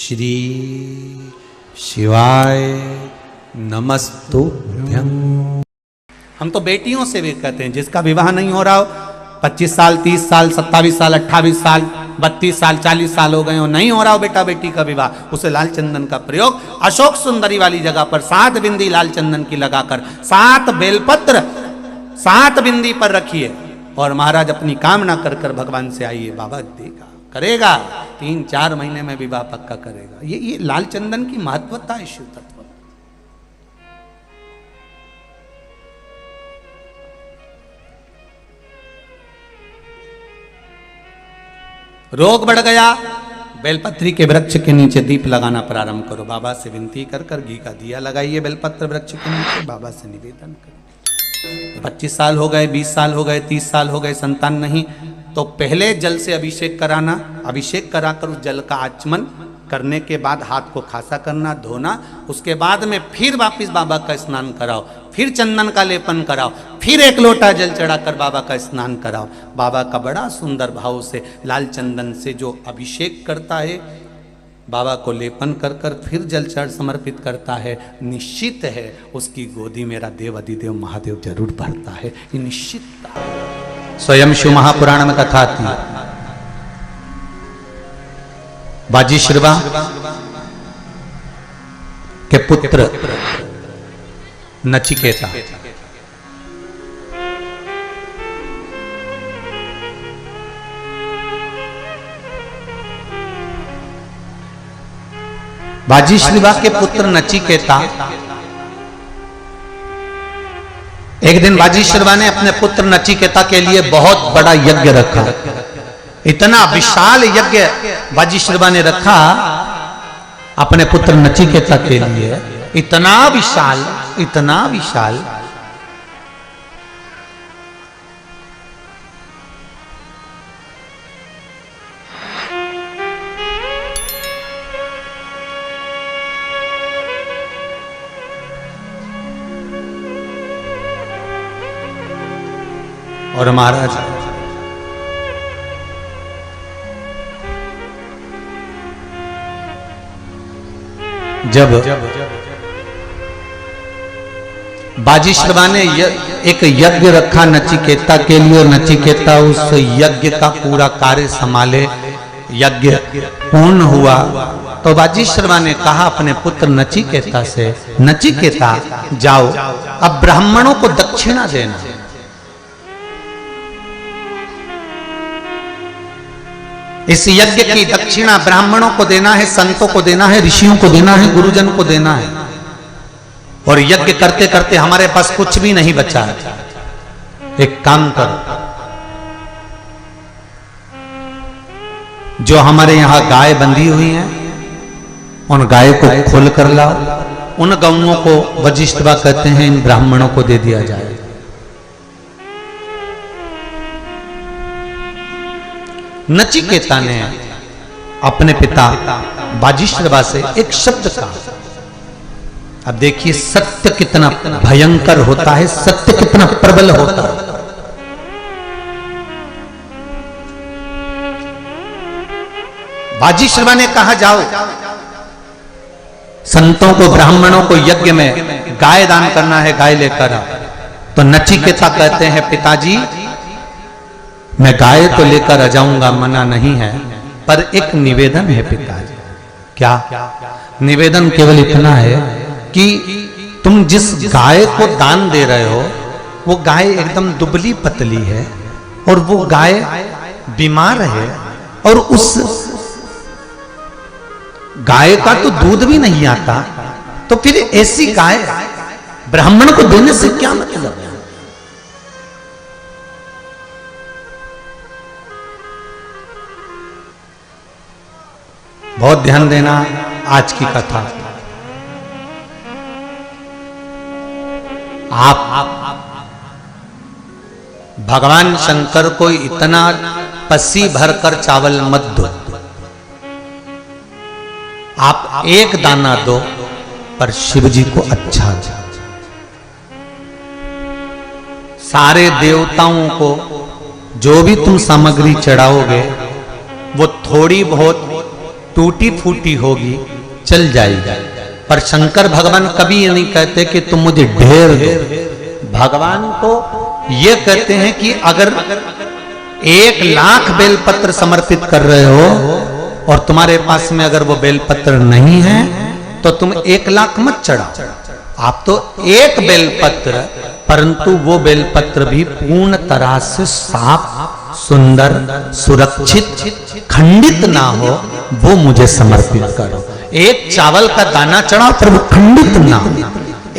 श्री शिवाय नमस्तुभ्यं। हम तो बेटियों से भी कहते हैं, जिसका विवाह नहीं हो रहा हो, 25 साल 30 साल 27 साल 28 साल 32 साल 40 साल हो गए हो, नहीं हो रहा हो बेटा बेटी का विवाह, उसे लाल चंदन का प्रयोग अशोक सुंदरी वाली जगह पर 7 बिंदी लाल चंदन की लगाकर 7 बेलपत्र 7 बिंदी पर रखिए और महाराज अपनी कामना कर कर भगवान से आइए, बाबा देगा, करेगा, 3-4 महीने में विवाह पक्का करेगा। ये लाल चंदन की महत्वता है शिव तत्व। रोग बढ़ गया, बेलपत्री के वृक्ष के नीचे दीप लगाना प्रारंभ करो, बाबा से विनती कर कर घी का दिया लगाइए बेलपत्र वृक्ष के नीचे, बाबा से निवेदन करो। 25 साल हो गए, 20 साल हो गए, 30 साल हो गए, संतान नहीं, तो पहले जल से अभिषेक कराना, अभिषेक कराकर उस जल का आचमन करने के बाद हाथ को खासा करना, धोना, उसके बाद में फिर वापिस बाबा का स्नान कराओ, फिर चंदन का लेपन कराओ, फिर 1 लोटा जल चढ़ाकर बाबा का स्नान कराओ। बाबा का बड़ा सुंदर भाव से लाल चंदन से जो अभिषेक करता है, बाबा को लेपन कर कर फिर जल चढ़ समर्पित करता है, निश्चित है उसकी गोदी मेरा देव अधिदेव महादेव जरूर भरता है, ये निश्चित। स्वयं शिव महापुराण में कथा थी, बाजीश्रवा के पुत्र नचिकेता, बाजीश्रवा के पुत्र नचिकेता, एक दिन बाजीश्रवा ने अपने पुत्र नचिकेता के लिए बहुत बड़ा यज्ञ रखा। इतना विशाल यज्ञ बाजीश्रवा ने रखा अपने पुत्र नचिकेता के लिए, इतना विशाल, इतना विशाल। और महाराज जब बाजीश्रवा ने एक यज्ञ रखा नचिकेता के लिए और नचिकेता उस यज्ञ का पूरा कार्य संभाले, यज्ञ पूर्ण हुआ, तो बाजीश्रवा ने कहा अपने पुत्र नचिकेता से, नचिकेता जाओ अब ब्राह्मणों को दक्षिणा देना। इस यज्ञ की दक्षिणा ब्राह्मणों को देना है, संतों को देना है, ऋषियों को देना है, गुरुजन को देना है। और यज्ञ करते करते हमारे पास कुछ भी नहीं बचा है, एक काम करो, जो हमारे यहां गाय बंधी हुई हैं उन गाय को खोल कर लाओ, उन गौओं को वजिष्ठवा कहते हैं, इन ब्राह्मणों को दे दिया जाए। नचिकेता ने अपने पिता बाजीश्रवा से एक शब्द कहा। अब देखिए सत्य कितना भयंकर होता है, सत्य कितना प्रबल होता है। बाजीश्रवा ने कहा जाओ संतों को ब्राह्मणों को यज्ञ में गाय दान करना है, गाय लेकर आओ। तो नचिकेता कहते हैं पिताजी मैं गाय तो लेकर आ जाऊंगा, मना नहीं है, पर एक निवेदन है पिताजी। क्या निवेदन? केवल इतना है कि तुम जिस गाय को दान दे रहे हो वो गाय एकदम दुबली पतली है और वो गाय बीमार है और उस गाय का तो दूध भी नहीं आता, तो फिर ऐसी गाय ब्राह्मण को देने से क्या मतलब है? बहुत ध्यान देना आज की कथा। आप भगवान शंकर को इतना पसी भरकर चावल मत दो, आप एक दाना दो पर शिव जी को अच्छा दो। सारे देवताओं को जो भी तुम सामग्री चढ़ाओगे वो थोड़ी बहुत टूटी फूटी होगी, चल जाएगी। पर शंकर भगवान कभी ये नहीं कहते कि तुम मुझे ढेर दो। भगवान तो ये कहते हैं कि अगर 1,00,000 बेलपत्र समर्पित कर रहे हो और तुम्हारे पास में अगर वो बेलपत्र नहीं है तो तुम 1,00,000 मत चढ़ाओ। आप तो एक बेलपत्र, परंतु वो बेलपत्र भी पूर्ण तरह से साफ, सुंदर, सुरक्षित, खंडित ना हो, वो मुझे समर्पित करो। एक चावल का दाना चढ़ाओ पर वो खंडित ना हो,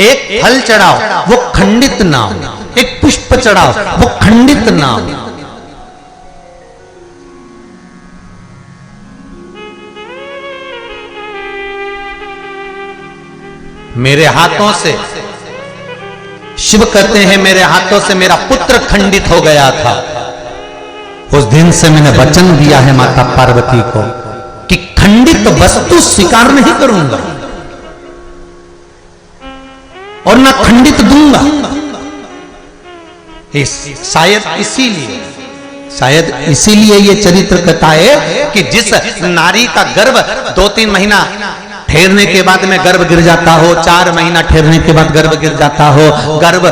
एक फल चढ़ाओ वो खंडित ना हो, एक पुष्प चढ़ाओ वो खंडित ना हो। मेरे हाथों से, शिव कहते हैं मेरे हाथों से मेरा पुत्र खंडित हो गया था। उस दिन से मैंने वचन दिया है माता पार्वती को कि खंडित वस्तु स्वीकार नहीं करूंगा और ना खंडित दूंगा। शायद इसीलिए ये चरित्र कथा है कि जिस नारी का गर्भ 2-3 महीना ठहरने के बाद में गर्भ गिर जाता हो, 4 महीना ठहरने के बाद गर्भ गिर जाता हो, गर्भ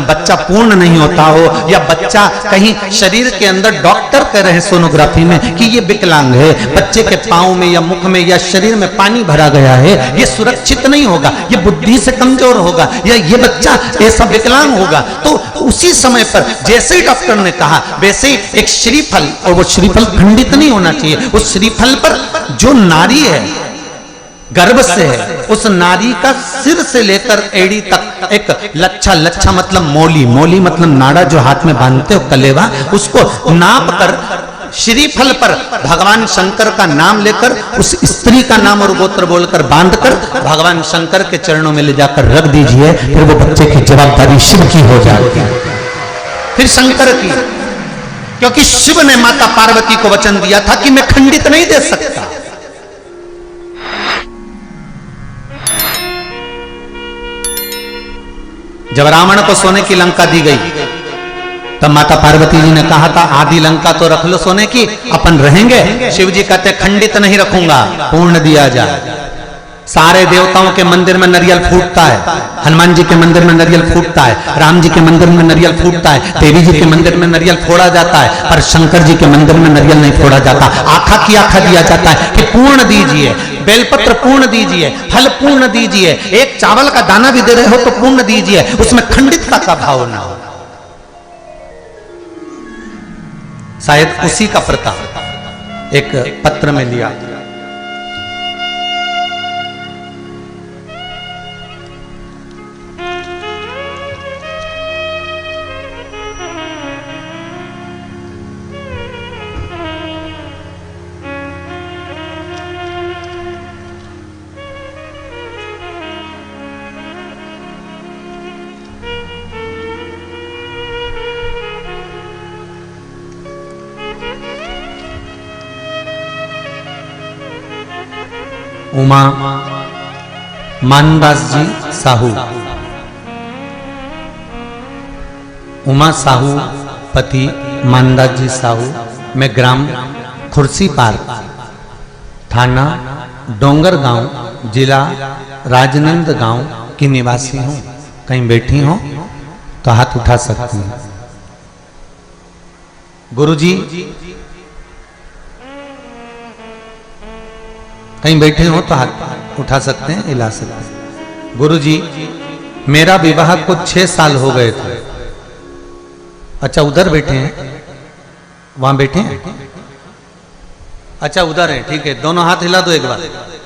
बच्चा पूर्ण नहीं होता हो, या बच्चा कहीं शरीर के अंदर डॉक्टर कह रहे हैं सोनोग्राफी में कि ये विकलांग है, बच्चे के पांव में या मुख में या शरीर में पानी भरा गया है, ये सुरक्षित नहीं होगा, ये बुद्धि से कमजोर होगा, या ये बच्चा ऐसा विकलांग होगा, तो उसी समय पर जैसे ही डॉक्टर ने कहा वैसे ही एक श्रीफल, और वो श्रीफल खंडित नहीं होना चाहिए, उस श्रीफल पर जो नारी है गर्भ से है, उस नारी का सिर से लेकर एड़ी तक एक लच्छा मतलब मोली मतलब नाड़ा जो हाथ में बांधते हो कलेवा, उसको नाप कर श्रीफल पर भगवान शंकर का नाम लेकर उस स्त्री का नाम और गोत्र बोलकर बांधकर भगवान शंकर के चरणों में ले जाकर रख दीजिए। फिर वो बच्चे की जवाबदारी शिव की हो जाएगी, फिर शंकर की, क्योंकि शिव ने माता पार्वती को वचन दिया था कि मैं खंडित नहीं दे सकता। जब रावण को सोने की लंका दी गई तब माता पार्वती जी ने कहा था आधी लंका तो रख लो सोने की, अपन रहेंगे। शिव जी कहते खंडित नहीं रखूंगा, पूर्ण दिया जाए। सारे देवताओं के मंदिर में नारियल फूटता है, हनुमान जी के मंदिर में नारियल फूटता है, राम जी के मंदिर में नारियल फूटता है, देवी जी के मंदिर में नारियल फोड़ा जाता है, पर शंकर जी के मंदिर में नारियल नहीं फोड़ा जाता। आखा की आखा दिया जाता है कि पूर्ण दीजिए, बेलपत्र पूर्ण दीजिए, फल पूर्ण दीजिए, एक चावल का दाना भी दे रहे हो तो पूर्ण दीजिए, उसमें खंडितता का भाव ना हो। शायद उसी का प्रताप एक पत्र में लिया। उमा मानदास जी साहू, उमा साहू पति मानदास जी साहू, मैं ग्राम खुर्सीपार, थाना डोंगर गांव, जिला राजनांदगांव की निवासी हूँ। कहीं बैठी हो तो हाथ उठा सकती हैं। गुरुजी कहीं बैठे हो तो हाथ उठा सकते हैं, हिला सकते हैं। गुरुजी मेरा विवाह को 6 साल हो गए थे। अच्छा उधर बैठे हैं, वहां बैठे हैं, अच्छा उधर है, ठीक है, दोनों हाथ हिला दो एक बार,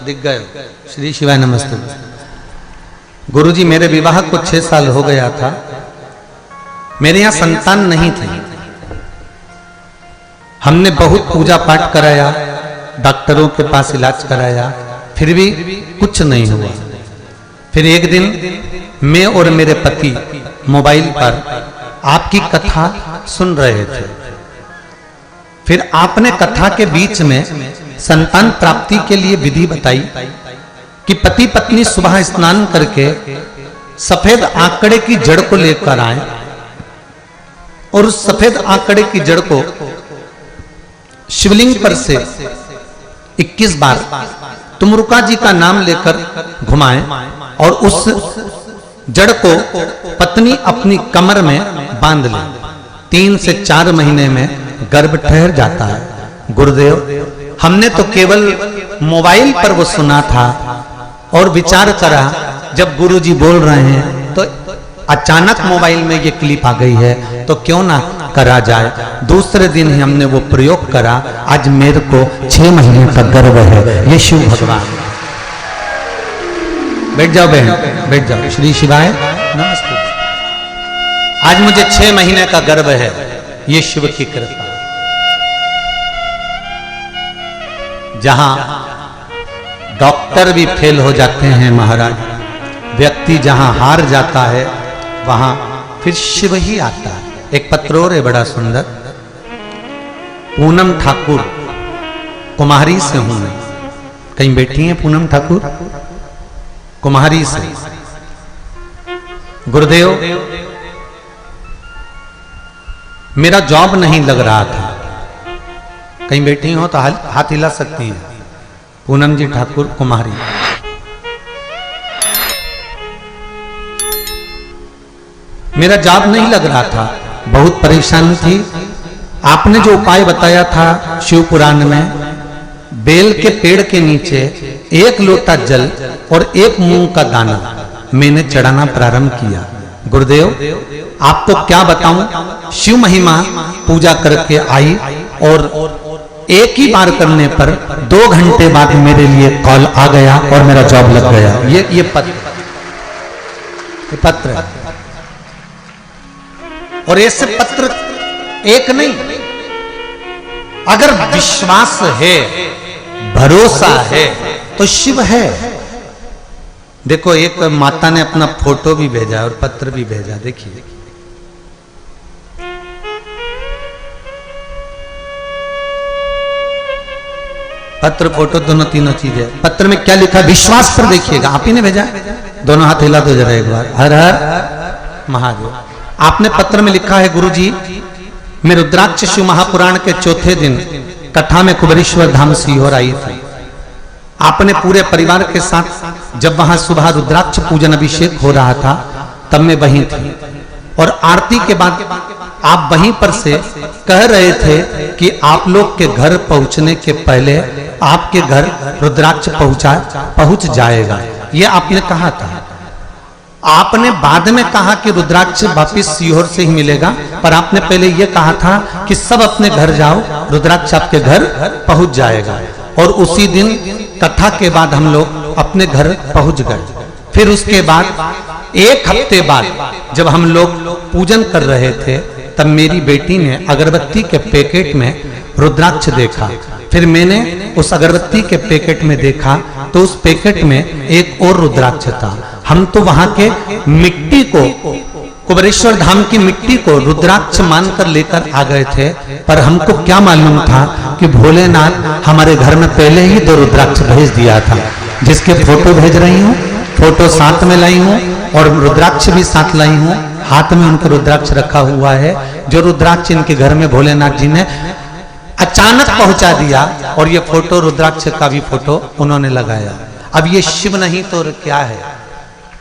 दिख गए। श्री शिवाय नमस्ते। गुरुजी मेरे विवाह को 6 साल हो गया था, मेरे यहाँ संतान नहीं थी। हमने बहुत पूजा पाठ कराया, डॉक्टरों के पास इलाज कराया, फिर भी कुछ नहीं हुआ। फिर एक दिन मैं और मेरे पति मोबाइल पर आपकी कथा सुन रहे थे। फिर आपने कथा के बीच में संतान प्राप्ति के लिए विधि बताई कि पति पत्नी सुबह स्नान करके सफेद आंकड़े की जड़ को लेकर आए और उस सफेद आंकड़े की जड़ को शिवलिंग पर से 21 बार तुमरुका जी का नाम लेकर घुमाएं और उस जड़ को पत्नी अपनी कमर में बांध ले। 3 से 4 महीने में गर्भ ठहर जाता है। गुरुदेव, हमने तो केवल मोबाइल पर वो सुना था और विचार करा, जब गुरुजी बोल रहे हैं तो अचानक मोबाइल में ये क्लिप आ गई है, तो क्यों ना करा जाए। दूसरे दिन ही हमने वो प्रयोग करा। आज मेरे को 6 महीने का गर्भ है। ये शिव भगवान। बैठ जाओ बहन, बैठ जाओ। श्री शिवाय नमस्ते। आज मुझे 6 महीने का गर्भ है। ये शिव की कृपा। जहां डॉक्टर भी फेल हो जाते हैं महाराज, व्यक्ति जहां हार जाता है वहां फिर शिव ही आता है। एक पत्र और है बड़ा सुंदर। पूनम ठाकुर, कुम्हारी से हूं मैं। कहीं बैठी हैं पूनम ठाकुर? कुम्हारी से। गुरुदेव, मेरा जॉब नहीं लग रहा था। कहीं बैठी हो तो हाथ हिला सकती हैं। पूनम जी ठाकुर, कुम्हारी। मेरा जॉब नहीं लग रहा था, बहुत परेशान थी। आपने जो उपाय बताया था शिव पुराण में, बेल के पेड़ के नीचे 1 लोटा जल और 1 मूंग का दाना मैंने चढ़ाना प्रारंभ किया। गुरुदेव, आपको क्या बताऊं, शिव महिमा पूजा करके आई और एक ही बार करने पर 2 घंटे बाद मेरे लिए कॉल आ गया और मेरा जॉब लग गया। ये पत्र है। और ऐसे पत्र एक नहीं, अगर विश्वास है, भरोसा है तो शिव है। देखो, एक माता ने अपना फोटो भी भेजा और पत्र भी भेजा। देखिए, पत्र फोटो दोनों तीनों चीजें। पत्र में क्या लिखा, विश्वास पर देखिएगा। आप ही ने भेजा। दोनों हाथ हिला दो जरा एक बार। हर हर महादेव। आपने पत्र में लिखा है, गुरुजी, मैं रुद्राक्ष शिव महापुराण के 4थे दिन कथा में कुबेरेश्वर धाम सीहोर आई थी। आपने पूरे परिवार के साथ, जब वहां सुबह रुद्राक्ष पूजन अभिषेक हो रहा था, तब मैं वहीं थी। और आरती के बाद आप वहीं पर से कह रहे थे कि आप लोग के घर पहुंचने के पहले आपके घर रुद्राक्ष पहुंच जाएगा। ये आपने कहा था। आपने बाद में कहा कि रुद्राक्ष वापिस सीहोर से ही मिलेगा, पर आपने पहले यह कहा था कि सब अपने घर जाओ, रुद्राक्ष आपके घर पहुंच जाएगा। और उसी दिन कथा के बाद हम लोग अपने घर पहुंच गए। फिर उसके बाद 1 हफ्ते बाद जब हम लोग पूजन कर रहे थे, तब मेरी बेटी ने अगरबत्ती के पैकेट में रुद्राक्ष देखा। फिर मैंने उस अगरबत्ती के पैकेट में देखा तो उस पैकेट में एक और रुद्राक्ष था। हम तो वहां के मिट्टी को, कुबेरेश्वर धाम की मिट्टी को रुद्राक्ष मानकर लेकर आ गए थे, पर हमको क्या मालूम था कि भोलेनाथ हमारे घर में पहले ही 2 रुद्राक्ष भेज दिया था। जिसके फोटो भेज रही हूँ, फोटो साथ में लाई हूँ और रुद्राक्ष भी साथ लाई हूँ। हाथ में उनका रुद्राक्ष रखा हुआ है, जो रुद्राक्ष इनके घर में भोलेनाथ जी ने अचानक पहुंचा दिया। और ये फोटो रुद्राक्ष का भी फोटो उन्होंने लगाया। अब ये शिव नहीं तो क्या है?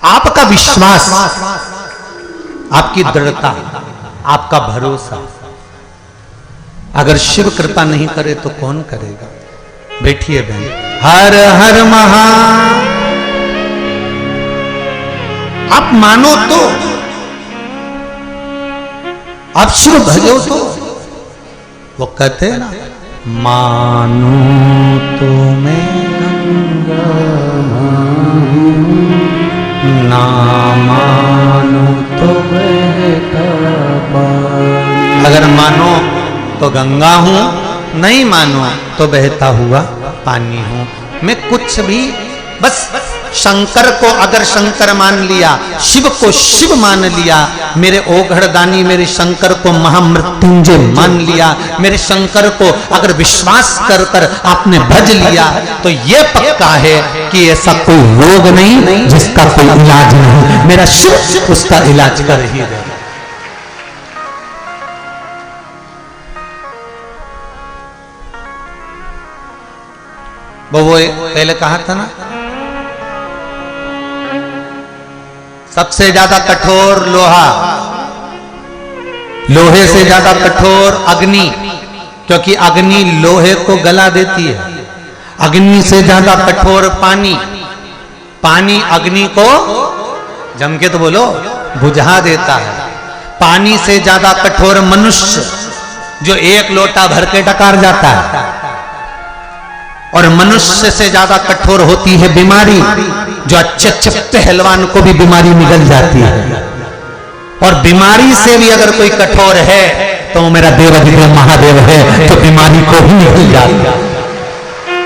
आपका विश्वास, आपकी दृढ़ता, आपका भरोसा। अगर शिव कृपा नहीं करे तो कौन करेगा? बैठिए बहन। हर हर महा। आप मानो तो, आप शिव भजो तो। वो कहते हैं ना, मानो तो मैं गंगा ना मानो तो बहता पानी। अगर मानो तो गंगा हूं, नहीं मानो तो बहता हुआ पानी हूं। मैं कुछ भी, बस शंकर को अगर शंकर मान लिया, शिव को शिव मान लिया, मेरे ओघड़दानी मेरे शंकर को महामृत्युंजय मान लिया, मेरे शंकर को अगर विश्वास कर कर आपने भज लिया, तो ये पक्का है कि ऐसा कोई रोग नहीं जिसका कोई इलाज नहीं। मेरा शिव उसका इलाज कर ही दे। वो पहले कहा था ना, सबसे ज्यादा कठोर लोहा, लोहे से ज्यादा कठोर अग्नि, क्योंकि अग्नि लोहे को गला देती है। अग्नि से ज्यादा कठोर पानी, पानी अग्नि को जम के तो बोलो बुझा देता है। पानी से ज्यादा कठोर मनुष्य, जो एक लोटा भर के डकार जाता है। और मनुष्य से ज्यादा कठोर होती है बीमारी, जो अच्छे अच्छे पहलवान को भी बीमारी निगल जाती है। और बीमारी से भी अगर कोई कठोर है तो वो मेरा देवाधिदेव महादेव है, तो बीमारी को भी निगल जाती है।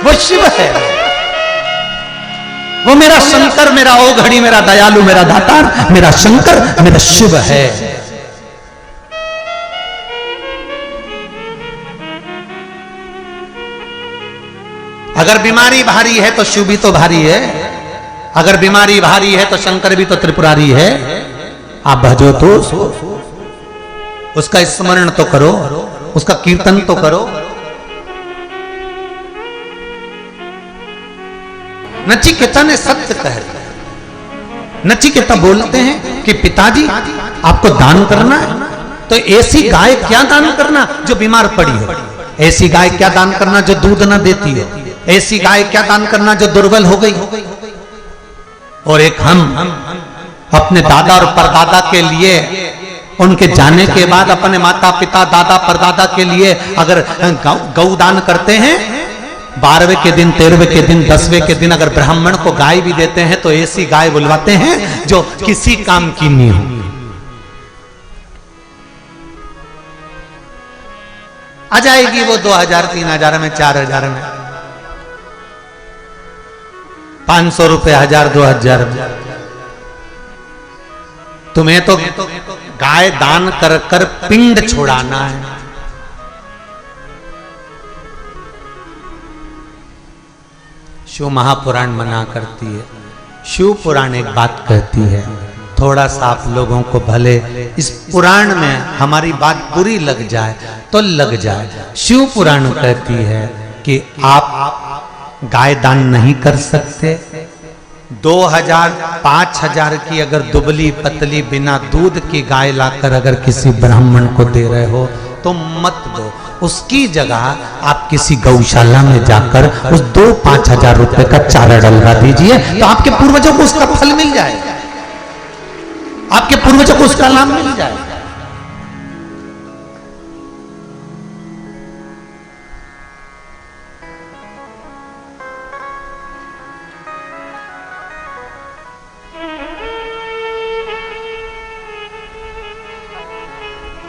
वो शिव है, वो मेरा शंकर, मेरा ओघड़ी, मेरा दयालु, मेरा दातार, मेरा शंकर, मेरा शिव है। अगर बीमारी भारी है तो शिव भी तो भारी है, अगर बीमारी भारी है तो शंकर भी तो त्रिपुरारी है। आप भजो तो उसका स्मरण तो करो, उसका कीर्तन तो करो। नचिकेता ने सत्य कह दिया। नचिकेता बोलते हैं कि पिताजी आपको दान करना है तो ऐसी गाय क्या दान करना जो बीमार पड़ी हो, ऐसी गाय क्या दान करना जो दूध न देती हो, ऐसी गाय क्या दान करना जो दुर्बल हो गई। और एक हम अपने दादा और परदादा के लिए, उनके जाने के बाद अपने माता पिता दादा परदादा के लिए अगर गौ दान करते हैं, 12वें के दिन 13वें के दिन 10वें के दिन अगर ब्राह्मण को गाय भी देते हैं तो ऐसी गाय बुलवाते हैं जो किसी काम की नहीं हो। आ जाएगी वो 2000 3000 में, 4000 में, 500 रुपए, 1000 2000 में। तुम्हें तो गाय दान कर कर पिंड छोड़ाना है। शिव महापुराण मना करती है। शिव पुराण एक बात कहती है, थोड़ा सा आप लोगों को भले इस पुराण में हमारी बात बुरी लग जाए तो लग जाए। शिव पुराण कहती है कि आप गाय दान नहीं कर सकते। 2000 5000 की अगर दुबली पतली बिना दूध की गाय लाकर अगर किसी ब्राह्मण को दे रहे हो तो मत दो। उसकी जगह आप किसी गौशाला में जाकर उस 2-5 हजार रुपए का चारा डलवा दीजिए, तो आपके पूर्वजों को उसका फल मिल जाएगा, आपके पूर्वजों को उसका लाभ मिल जाएगा।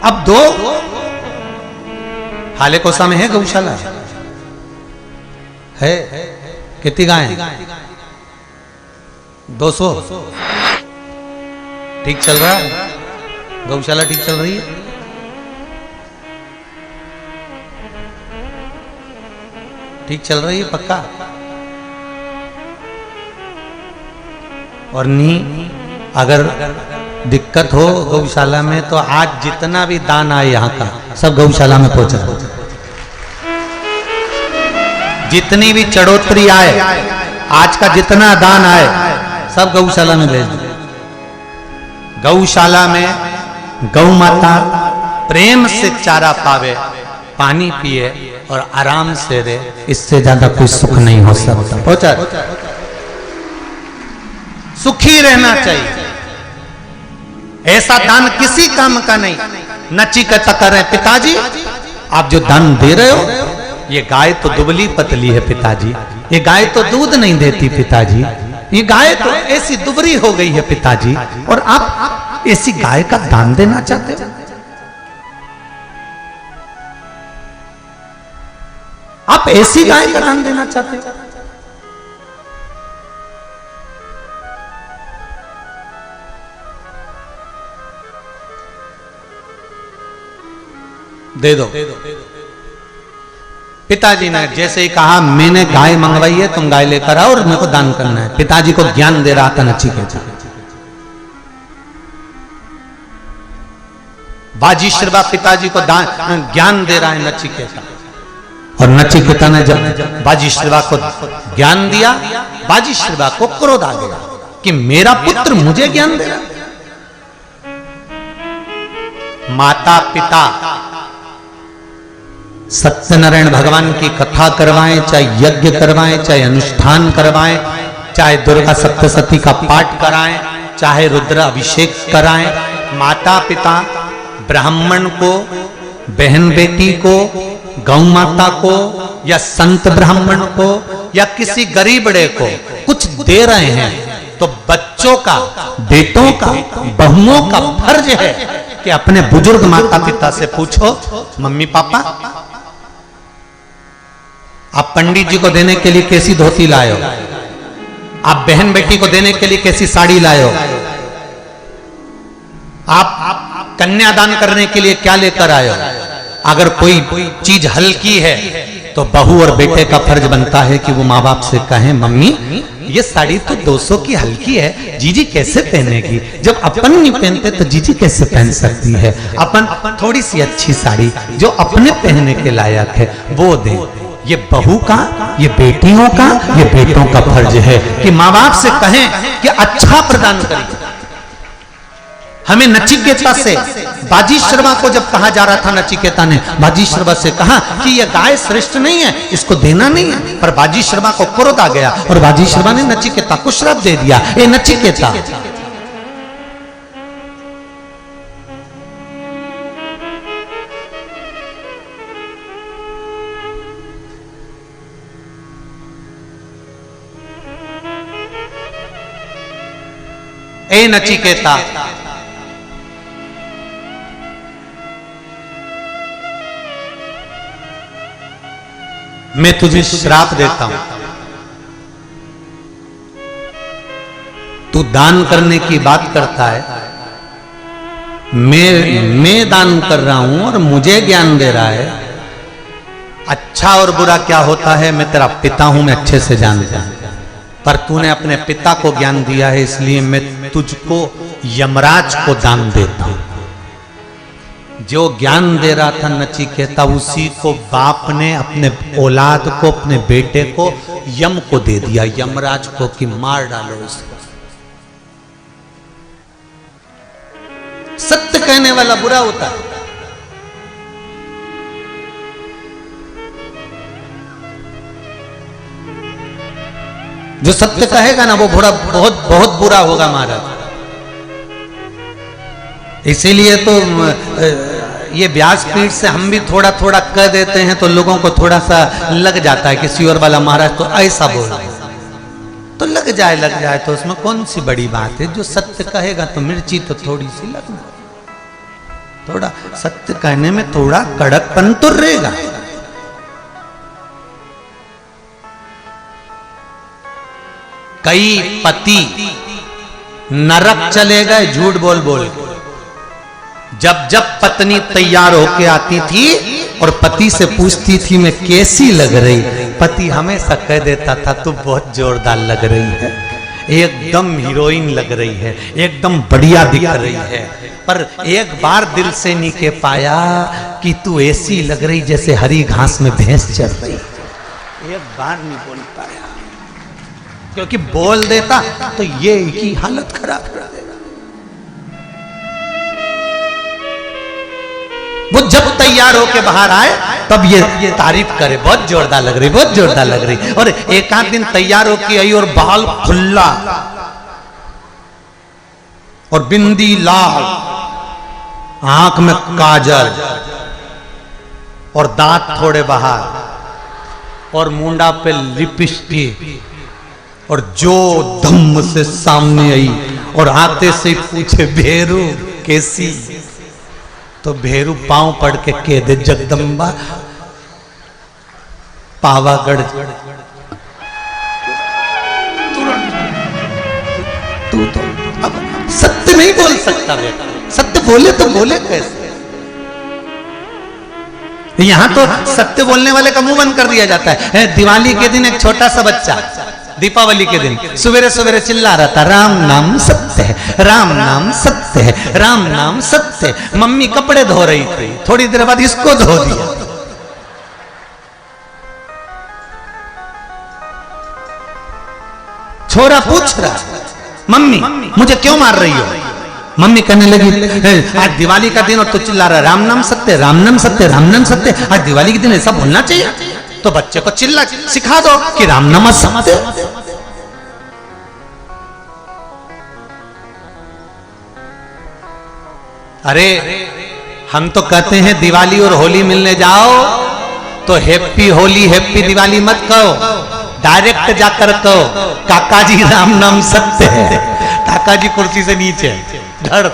अब दो हाले कोसा में है गौशाला है, कितनी गाय है? 200। ठीक चल रहा है गौशाला, ठीक चल रही है। ठीक चल रही है पक्का। और नहीं अगर दिक्कत हो गौशाला में तो आज जितना भी दान आए यहाँ का सब गौशाला में पहुंचा। जितनी भी चढ़ोतरी आए, आज का जितना दान आए सब गौशाला में भेज दो। गौशाला में गौ माता प्रेम से चारा पावे, पानी पिए और आराम से रहे, इससे ज्यादा कोई सुख नहीं हो सकता। पहुंचा, सुखी रहना चाहिए। ऐसा दान किसी काम का नहीं। नचिकेता कर रहे पिताजी आप जो दान दे रहे हो, ये गाय तो दुबली पतली है पिताजी, ये गाय तो दूध नहीं देती पिताजी, ये गाय तो ऐसी दुबरी हो गई है पिताजी, और आप ऐसी गाय का दान देना चाहते हो? आप ऐसी गाय का दान देना चाहते हो? दे दो। पिताजी ने जैसे ही कहा, मैंने गाय मंगवाई है, तुम गाय लेकर आओ और मेरे को दान करना है। पिताजी को ज्ञान दे रहा था नचिकेता। बाजी श्रवा पिताजी को ज्ञान दे रहा है नचिकेता। और नचिकेता ने जब बाजीश्रवा को ज्ञान दिया, बाजीश्रवा को क्रोध आ गया कि मेरा पुत्र मुझे ज्ञान दे रहा। माता पिता सत्यनारायण भगवान की कथा करवाएं, चाहे यज्ञ करवाएं, चाहे अनुष्ठान करवाएं, चाहे दुर्गा सप्तशती का पाठ कराएं, चाहे रुद्र अभिषेक कराएं, माता पिता ब्राह्मण को, बहन बेटी को, गौ माता को या संत ब्राह्मण को या किसी गरीबड़े को कुछ दे रहे हैं तो बच्चों का, बेटों का, बहुओं का फर्ज है कि अपने बुजुर्ग माता पिता से पूछो, मम्मी पापा आप पंडित जी को देने के लिए कैसी धोती लायो, आप बहन बेटी को देने के लिए कैसी साड़ी लायो, आप कन्यादान करने के लिए क्या लेकर आयो। अगर कोई चीज हल्की है तो बहू और बेटे का फर्ज बनता है कि वो माँ बाप से कहें, मम्मी ये साड़ी तो 200 की हल्की है, जीजी कैसे पहनेगी, जब अपन नहीं पहनते तो जीजी कैसे पहन सकती है, अपन थोड़ी सी अच्छी साड़ी जो अपने पहनने के लायक है वो दे। ये बहू का, ये बेटियों का, ये बेटों का फर्ज है कि माँ बाप से कहें कि अच्छा प्रदान करिए। हमें नचिकेता से, बाजीश्रवा को जब कहा जा रहा था, नचिकेता ने बाजीश्रवा से कहा कि यह गाय श्रेष्ठ नहीं है, इसको देना नहीं है, पर बाजीश्रवा को क्रोध आ गया और बाजीश्रवा ने नचिकेता को श्राप दे दिया, ए नचिकेता ए नचिकेता मैं तुझे श्राप देता हूं, तू दान करने की बात करता है, मैं दान कर रहा हूं और मुझे ज्ञान दे रहा है। अच्छा और बुरा क्या होता है मैं तेरा पिता हूं, मैं अच्छे से जानता हूं, पर तूने अपने पिता को ज्ञान दिया है इसलिए मैं तुझको यमराज को दान देता हूं। जो ज्ञान दे रहा था नचिकेता, उसी को बाप ने अपने औलाद को, अपने बेटे को यम को दे दिया, यमराज को, कि मार डालो इसको। सत्य कहने वाला बुरा होता है, जो सत्य कहेगा ना वो बहुत बहुत बुरा होगा महाराज। इसीलिए तो ये व्यासपीठ से हम भी थोड़ा थोड़ा कह देते हैं तो लोगों को थोड़ा सा लग जाता है कि सियोर वाला महाराज तो ऐसा बोल, तो लग जाए तो उसमें कौन सी बड़ी बात है। जो सत्य कहेगा तो मिर्ची तो थोड़ी सी लगना, थोड़ा सत्य कहने में थोड़ा कड़कपन तो रहेगा। कई पति नरक चले गए झूठ बोल बोल के। जब जब पत्नी तैयार होके आती थी और पति से पूछती थी मैं कैसी लग रही, पति हमेशा कह देता था तू बहुत जोरदार लग रही है, एकदम हीरोइन लग रही है, एकदम बढ़िया दिख रही है। पर एक बार दिल से नहीं कह पाया कि तू ऐसी लग रही जैसे हरी घास में भैंस चल रही। एक बार नहीं बोल पाया, क्योंकि बोल देता तो ये की हालत खराब कर देगा। वो जब तैयार होके बाहर आए तब ये तारीफ करे, बहुत जोरदार लग रही, बहुत जोरदार लग रही। और एक आध दिन तैयार होके आई और बाल खुल्ला और बिंदी लाल, आंख में काजल और दांत थोड़े बाहर और मुंडा पे लिपस्टिक, और जो धम्म से सामने आई और आते से पूछे भेरू कैसी, तो भेरू पांव पड़ के कह दे जगदम्बा पावागढ़। तू तो अब सत्य नहीं बोल सकता बेटा, सत्य बोले तो बोले कैसे। यहां तो सत्य बोलने वाले का मुंह बंद कर दिया जाता है। दिवाली के दिन एक छोटा सा बच्चा, दीपावली के दिन सवेरे सवेरे चिल्ला रहा था राम नाम सत्य है, राम नाम सत्य है, राम नाम सत्य है। मम्मी कपड़े धो रही थी, थोड़ी देर बाद इसको धो दिया। छोरा पूछ रहा, मम्मी मुझे क्यों मार रही हो? मम्मी कहने लगी, आज दिवाली का दिन और तो चिल्ला रहा राम नाम सत्य, राम नाम सत्य, राम नाम सत्य, आज दिवाली के दिन ऐसा बोलना चाहिए? तो बच्चे को चिल्ला सिखा दो कि राम नाम सत्य। अरे हम तो कहते हैं दिवाली और होली मिलने जाओ तो हैप्पी होली हैप्पी दिवाली मत कहो, डायरेक्ट जाकर कहो काका जी राम नाम सत्य है। काका जी कुर्सी से नीचे डर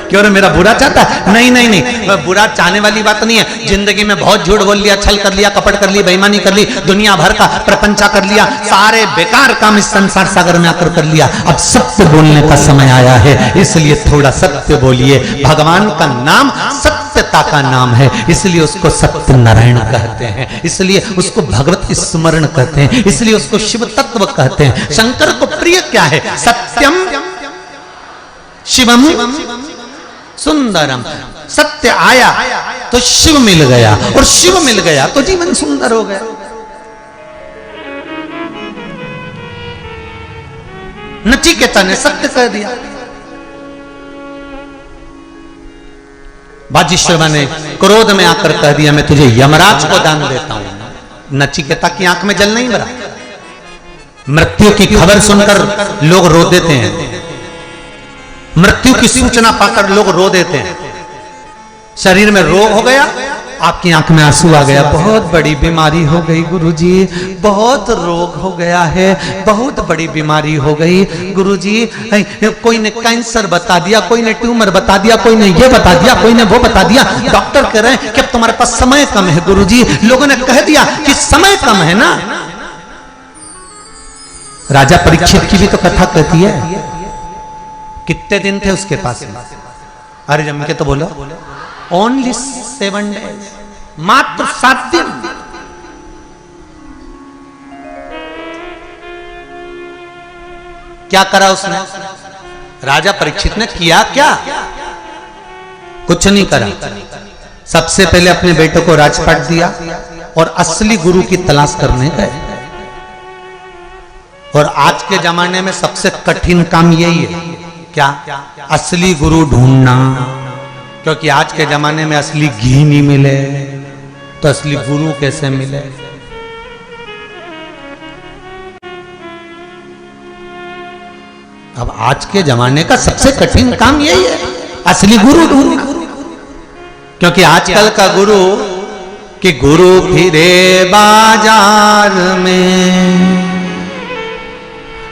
क्यों रे, मेरा बुरा चाहता है? नहीं नहीं नहीं, बुरा चाहने वाली बात नहीं है। जिंदगी में बहुत झूठ बोल लिया, छल कर लिया, कपट कर ली, बेईमानी कर ली, दुनिया भर का प्रपंचा कर लिया, सारे बेकार काम इस संसार सागर में आकर कर लिया। अब सत्य बोलने का समय आया है, इसलिए थोड़ा सत्य बोलिए। भगवान का नाम सत्यता का नाम है, इसलिए उसको सत्य नारायण कहते हैं, इसलिए उसको भगवत स्मरण कहते हैं, इसलिए उसको शिव तत्व कहते हैं। शंकर को प्रिय क्या है? सत्यम शिवम सुंदरम। सत्य आया तो शिव मिल गया, और शिव मिल गया तो जीवन सुंदर हो गया। नचिकेता ने सत्य कह दिया, बाजीश्वर ने क्रोध में आकर कह दिया मैं तुझे यमराज को दान देता हूं। नचिकेता की आंख में जल नहीं भरा। मृत्यु की खबर सुनकर लोग रो देते हैं, मृत्यु की सूचना पाकर लोग रो देते हैं। शरीर में रोग हो गया, आपकी आंख में आंसू आ गया, बहुत बड़ी बीमारी हो गई गुरुजी, बहुत रोग हो गया है, बहुत बड़ी बीमारी हो गई गुरुजी। कोई ने कैंसर बता दिया, कोई ने ट्यूमर बता दिया, कोई ने ये बता दिया, कोई ने वो बता दिया। डॉक्टर कह रहे हैं कि अब तुम्हारे पास समय कम है गुरुजी। लोगों ने कह दिया कि समय कम है ना। राजा परीक्षित की भी तो कथा कहती है, कितने दिन थे उसके पास? अरे जम के तो बोलो, ओनली 7 days, मात्र 7 दिन। क्या करा उसने? राजा परीक्षित ने किया क्या? कुछ नहीं करा। सबसे पहले अपने बेटे को राजपाट दिया और असली गुरु की तलाश करने गए। और आज के जमाने में सबसे कठिन काम यही है, क्या? असली गुरु ढूंढना। क्योंकि आज के जमाने में असली घी नहीं मिले तो असली गुरु कैसे मिले? अब आज के जमाने का सबसे कठिन काम यही है, असली गुरु ढूंढना। क्योंकि आजकल का गुरु कि गुरु फिरे बाजार में,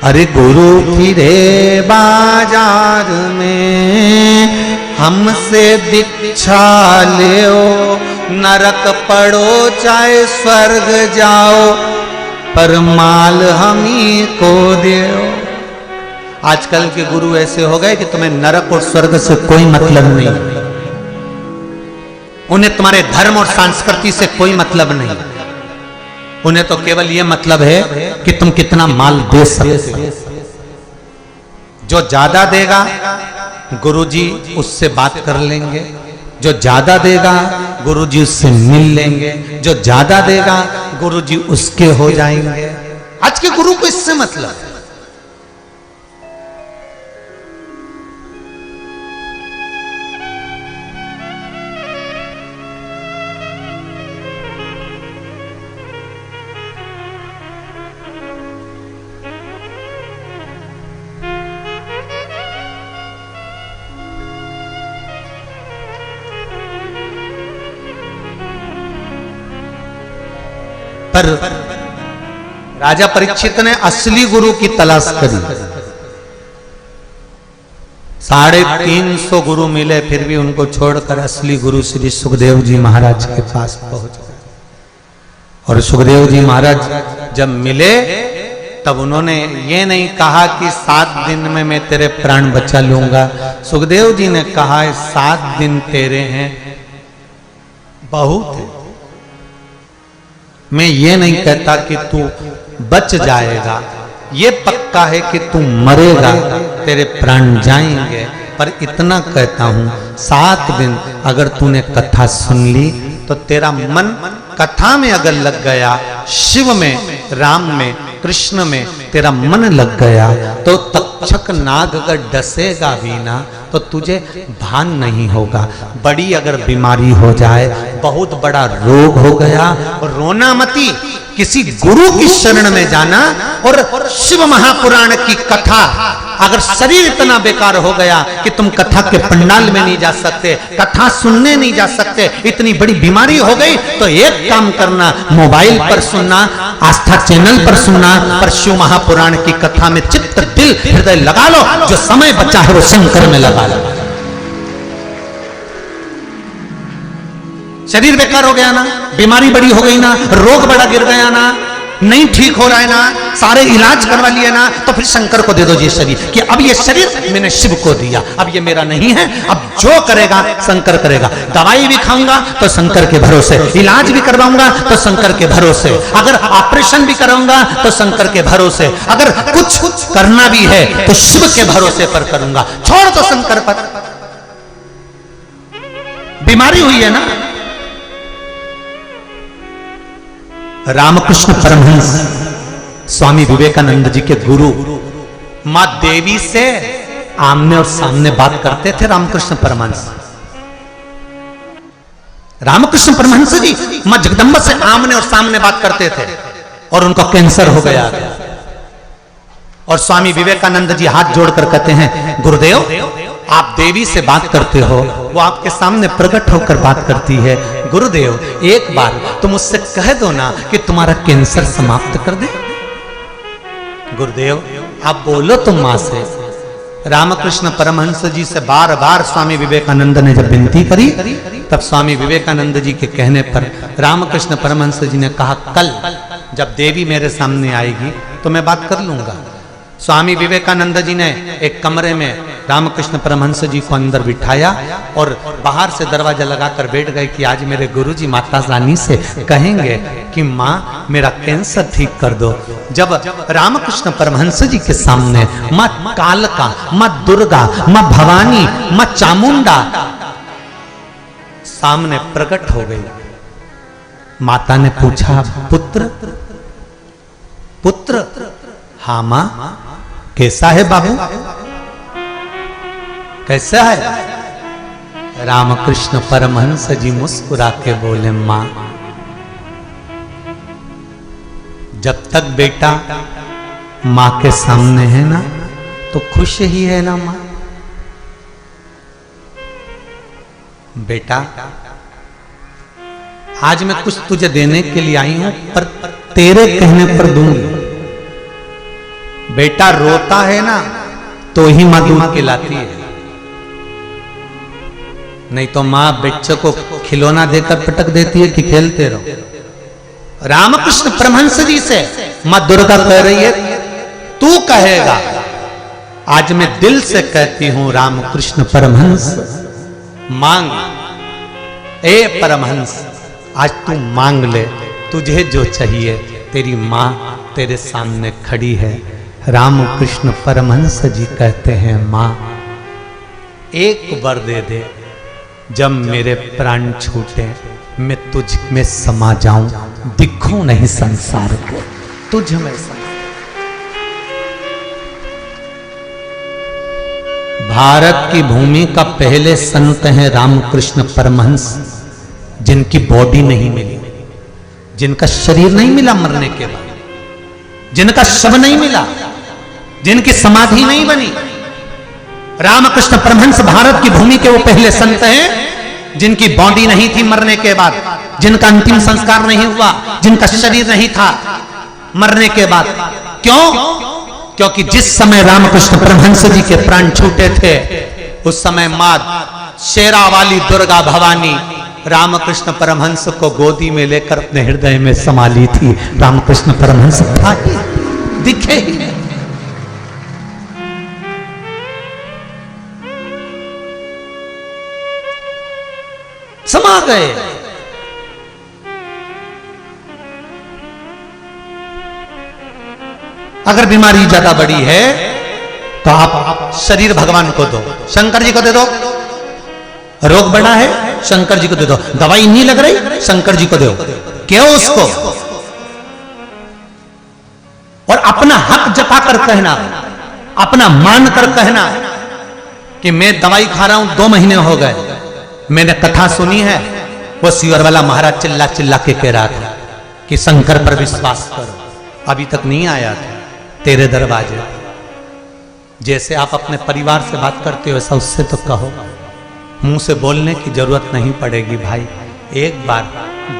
अरे गुरु फिरे बाजार में, हमसे दीक्षा ले, नरक पड़ो चाहे स्वर्ग जाओ, पर माल हम ही को दो। आजकल के गुरु ऐसे हो गए कि तुम्हें नरक और स्वर्ग से कोई मतलब नहीं, उन्हें तुम्हारे धर्म और संस्कृति से कोई मतलब नहीं, उन्हें तो केवल यह मतलब है कि तुम कितना माल दे सकते हो। जो ज्यादा देगा गुरुजी उससे बात कर लेंगे, जो ज्यादा देगा गुरुजी उससे मिल लेंगे, जो ज्यादा देगा गुरुजी उसके हो जाएंगे। आज के गुरु को इससे मतलब है। पर राजा परीक्षित ने असली गुरु की तलाश करी। 350 गुरु मिले, फिर भी उनको छोड़कर असली गुरु श्री सुखदेव जी महाराज के पास पहुंच गए। और सुखदेव जी महाराज जब मिले तब उन्होंने ये नहीं कहा कि 7 दिन में मैं तेरे प्राण बचा लूंगा। सुखदेव जी ने कहा 7 दिन तेरे हैं बहुत है, मैं ये नहीं कहता कि तू बच जाएगा, ये पक्का है कि तू मरेगा, तेरे प्राण जाएंगे, पर इतना कहता हूं 7 दिन अगर तूने कथा सुन ली तो तेरा मन कथा में अगर लग गया, शिव में, राम में, कृष्ण में तेरा मन लग गया तो तक्षक नाग अगर डसेगा भी ना तो तुझे भान नहीं होगा। बड़ी अगर बीमारी हो जाए, बहुत बड़ा रोग हो गया, रोना मती, किसी गुरु की शरण में जाना। और शिव महापुराण की कथा, अगर शरीर इतना बेकार हो गया कि तुम कथा के पंडाल में नहीं जा सकते, कथा सुनने नहीं जा सकते, इतनी बड़ी बीमारी हो गई, तो एक काम करना, मोबाइल पर सुनना, आस्था चैनल पर सुनना, पर शिव महापुराण की कथा में चित्त दिल हृदय लगा लो। जो समय बचा है वो शंकर में लगा लो। शरीर बेकार हो गया ना, बीमारी बड़ी हो गई ना, रोग बड़ा गिर गया ना, नहीं ठीक हो रहा है ना, सारे इलाज करवा लिए ना, तो फिर शंकर को दे दो ये शरीर कि अब ये शरीर मैंने शिव को दिया, अब ये मेरा नहीं है, अब जो करेगा शंकर करेगा। दवाई भी खाऊंगा तो शंकर के भरोसे, इलाज भी करवाऊंगा तो शंकर के भरोसे, अगर ऑपरेशन भी कराऊंगा तो शंकर के भरोसे, अगर कुछ करना भी है तो शिव के भरोसे पर करूंगा, छोड़ दो शंकर पर। बीमारी हुई है ना। रामकृष्ण परमहंस स्वामी विवेकानंद जी के गुरु मां देवी से आमने और सामने बात करते थे। रामकृष्ण परमहंस, रामकृष्ण परमहंस जी मां जगदम्बा से आमने और सामने बात करते थे और उनको कैंसर हो गया। और स्वामी विवेकानंद जी हाथ जोड़कर कहते हैं, गुरुदेव आप देवी से बात करते हो, वो आपके सामने प्रकट होकर बात करती है। गुरुदेव एक बार तुम उससे कह दो ना कि तुम्हारा कैंसर समाप्त कर दे। गुरुदेव आप बोलो तुम मां से। रामकृष्ण परमहंस जी से बार बार स्वामी विवेकानंद ने जब विनती करी, तब स्वामी विवेकानंद जी के कहने पर रामकृष्ण परमहंस जी ने कहा, कल जब देवी मेरे सामने आएगी तो मैं बात कर लूंगा। स्वामी विवेकानंद जी ने एक कमरे में रामकृष्ण परमहंस जी को अंदर बिठाया और बाहर से दरवाजा लगाकर बैठ गए कि आज मेरे गुरुजी माता रानी से कहेंगे कि माँ मेरा कैंसर ठीक कर दो। जब रामकृष्ण परमहंस जी के सामने माँ कालका, माँ दुर्गा, माँ भवानी, माँ चामुंडा सामने प्रकट हो गई, माता ने पूछा, पुत्र पुत्र? हाँ माँ, कैसा है बाबू, कैसा है? रामकृष्ण परमहंस जी मुस्कुरा के बोले, मां जब तक बेटा मां के सामने है ना तो खुश ही है ना मां। बेटा आज मैं कुछ तुझे देने के लिए आई हूं, पर तेरे कहने पर दूंगी। बेटा रोता है ना तो ही मां दूध खिलाती है, नहीं तो मां बच्चे को खिलौना देकर पटक देती है कि खेलते रहो। रामकृष्ण परमहंस जी से मां दुर्गा कह रही है, तू कहेगा। आज मैं दिल से कहती हूं, रामकृष्ण परमहंस मांग, ए परमहंस आज तू मांग ले, तुझे जो चाहिए, तेरी मां तेरे सामने खड़ी है। रामकृष्ण परमहंस जी कहते हैं, मां एक वर दे दे, जब मेरे प्राण छूटे मैं तुझ में समा जाऊं, दिखूं नहीं संसार को, तुझ में समा। भारत की भूमि का पहले संत हैं रामकृष्ण परमहंस, जिनकी बॉडी नहीं मिली, जिनका शरीर नहीं मिला मरने के बाद, जिनका शव नहीं मिला, जिनकी समाधि नहीं बनी। रामकृष्ण परमहंस भारत की भूमि के वो पहले संत हैं जिनकी बॉडी नहीं थी मरने के बाद, जिनका अंतिम संस्कार नहीं हुआ, जिनका शरीर नहीं था मरने के बाद। क्यों? क्योंकि जिस समय रामकृष्ण परमहंस जी के प्राण छूटे थे, उस समय मां शेरा वाली दुर्गा भवानी रामकृष्ण परमहंस को गोदी में लेकर अपने हृदय में समा ली थी। रामकृष्ण परमहंस दिखे ही समा गए। अगर बीमारी ज्यादा बड़ी है तो आप शरीर भगवान को दो, शंकर जी को दे दो। रोग बड़ा है, शंकर जी को दे दो। दवाई नहीं लग रही, शंकर जी को दो। क्यों? उसको और अपना हक जता कर कहना, अपना मान कर कहना कि मैं दवाई खा रहा हूं 2 महीने हो गए। मैंने कथा सुनी है, वो सीवर वाला महाराज चिल्ला चिल्ला के कह रहा था कि शंकर पर विश्वास करो, अभी तक नहीं आया था तेरे दरवाजे। जैसे आप अपने परिवार से बात करते हो, ऐसा उससे तो कहो। मुंह से बोलने की जरूरत नहीं पड़ेगी भाई, एक बार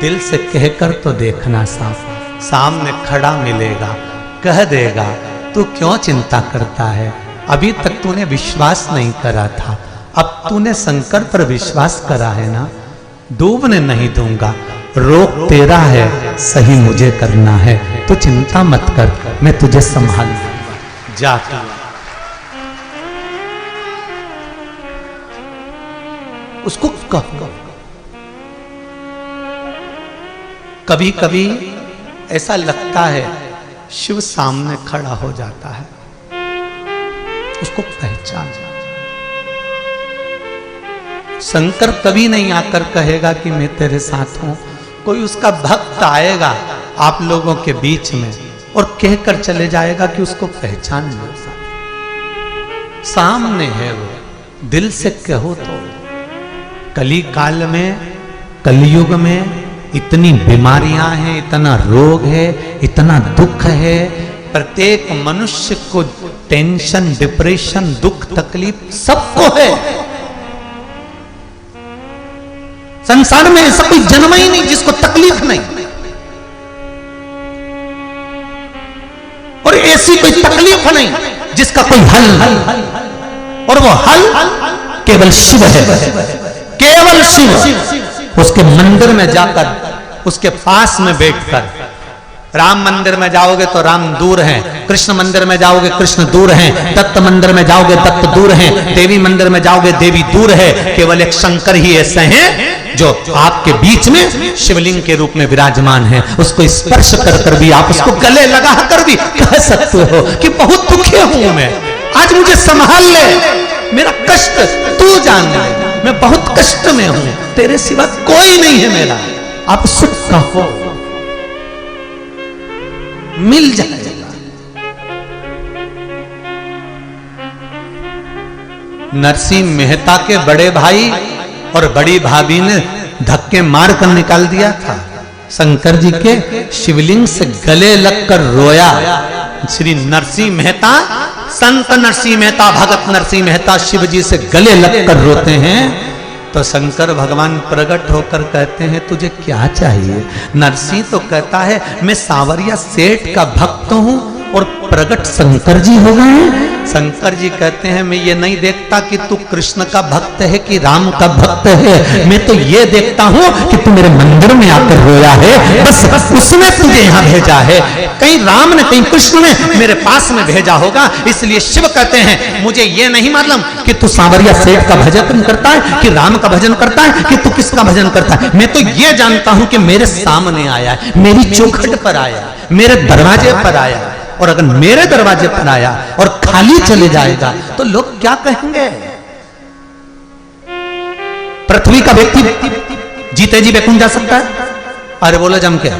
दिल से कहकर तो देखना। साफ सामने खड़ा मिलेगा, कह देगा तू क्यों चिंता करता है, अभी तक तूने विश्वास नहीं करा था, अब तूने शंकर पर विश्वास करा है ना, डूबने नहीं दूंगा। रोक तेरा है, सही मुझे करना है, तो चिंता मत कर, मैं तुझे संभाल जाता। उसको कभी कभी ऐसा लगता है शिव सामने खड़ा हो जाता है, उसको पहचान। शंकर कभी नहीं आकर कहेगा कि मैं तेरे साथ हूं, कोई उसका भक्त आएगा आप लोगों के बीच में और कहकर चले जाएगा कि उसको पहचान लो, सामने है वो, दिल से कहो तो। कली काल में, कलयुग में इतनी बीमारियां हैं, इतना रोग है, इतना दुख है, प्रत्येक मनुष्य को टेंशन, डिप्रेशन, दुख, तकलीफ सबको है। संसार में ऐसा कोई जन्म ही नहीं जिसको तकलीफ नहीं, और ऐसी कोई तकलीफ नहीं जिसका कोई हल नहीं, और वो हल केवल शिव है, केवल शिव। उसके मंदिर में जाकर, उसके पास में बैठकर, राम मंदिर में जाओगे तो राम दूर हैं, कृष्ण मंदिर में जाओगे कृष्ण दूर हैं, दत्त मंदिर में जाओगे दत्त दूर हैं, देवी मंदिर में जाओगे देवी दूर है, केवल एक शंकर ही ऐसे हैं जो आपके बीच में शिवलिंग के रूप में विराजमान है। उसको स्पर्श कर कर भी, आप उसको गले लगा कर भी कह सकते हो कि बहुत दुखी हूं मैं, आज मुझे संभाल ले, मेरा कष्ट तू जान ले, मैं बहुत कष्ट में हूं, तेरे सिवा कोई नहीं है मेरा, आप सुख कहो, मिल जाएगा। नरसिंह मेहता के बड़े भाई और बड़ी भाभी ने धक्के मार कर निकाल दिया था, शंकर जी के शिवलिंग से गले लगकर रोया। श्री नरसिंह मेहता, संत नरसिंह मेहता, भगत नरसिंह मेहता शिव जी से गले लगकर रोते हैं, तो शंकर भगवान प्रकट होकर कहते हैं तुझे क्या चाहिए। नरसिंह तो कहता है मैं सांवरिया सेठ का भक्त हूं और प्रकट शंकर जी हो गए। शंकर जी कहते हैं मैं ये नहीं देखता कि तू कृष्ण का भक्त है कि राम का भक्त है, मैं तो ये देखता हूं कि तू मेरे मंदिर में आकर रोया है, बस उसने तुझे यहां भेजा है, कहीं राम ने कहीं कृष्ण ने मेरे पास में भेजा होगा। इसलिए शिव कहते हैं मुझे ये नहीं मालूम कि तू सांवरिया सेठ का भजन करता है कि राम का भजन करता है कि तू किसका भजन करता है, मैं तो ये जानता हूं कि मेरे सामने आया है, मेरी चौखट पर आया, मेरे दरवाजे पर आया, और अगर मेरे दरवाजे पर आया और खाली चले जाएगा तो लोग क्या कहेंगे। पृथ्वी का व्यक्ति जीते जी वैकुंठ जा सकता है? अरे बोलो जम के,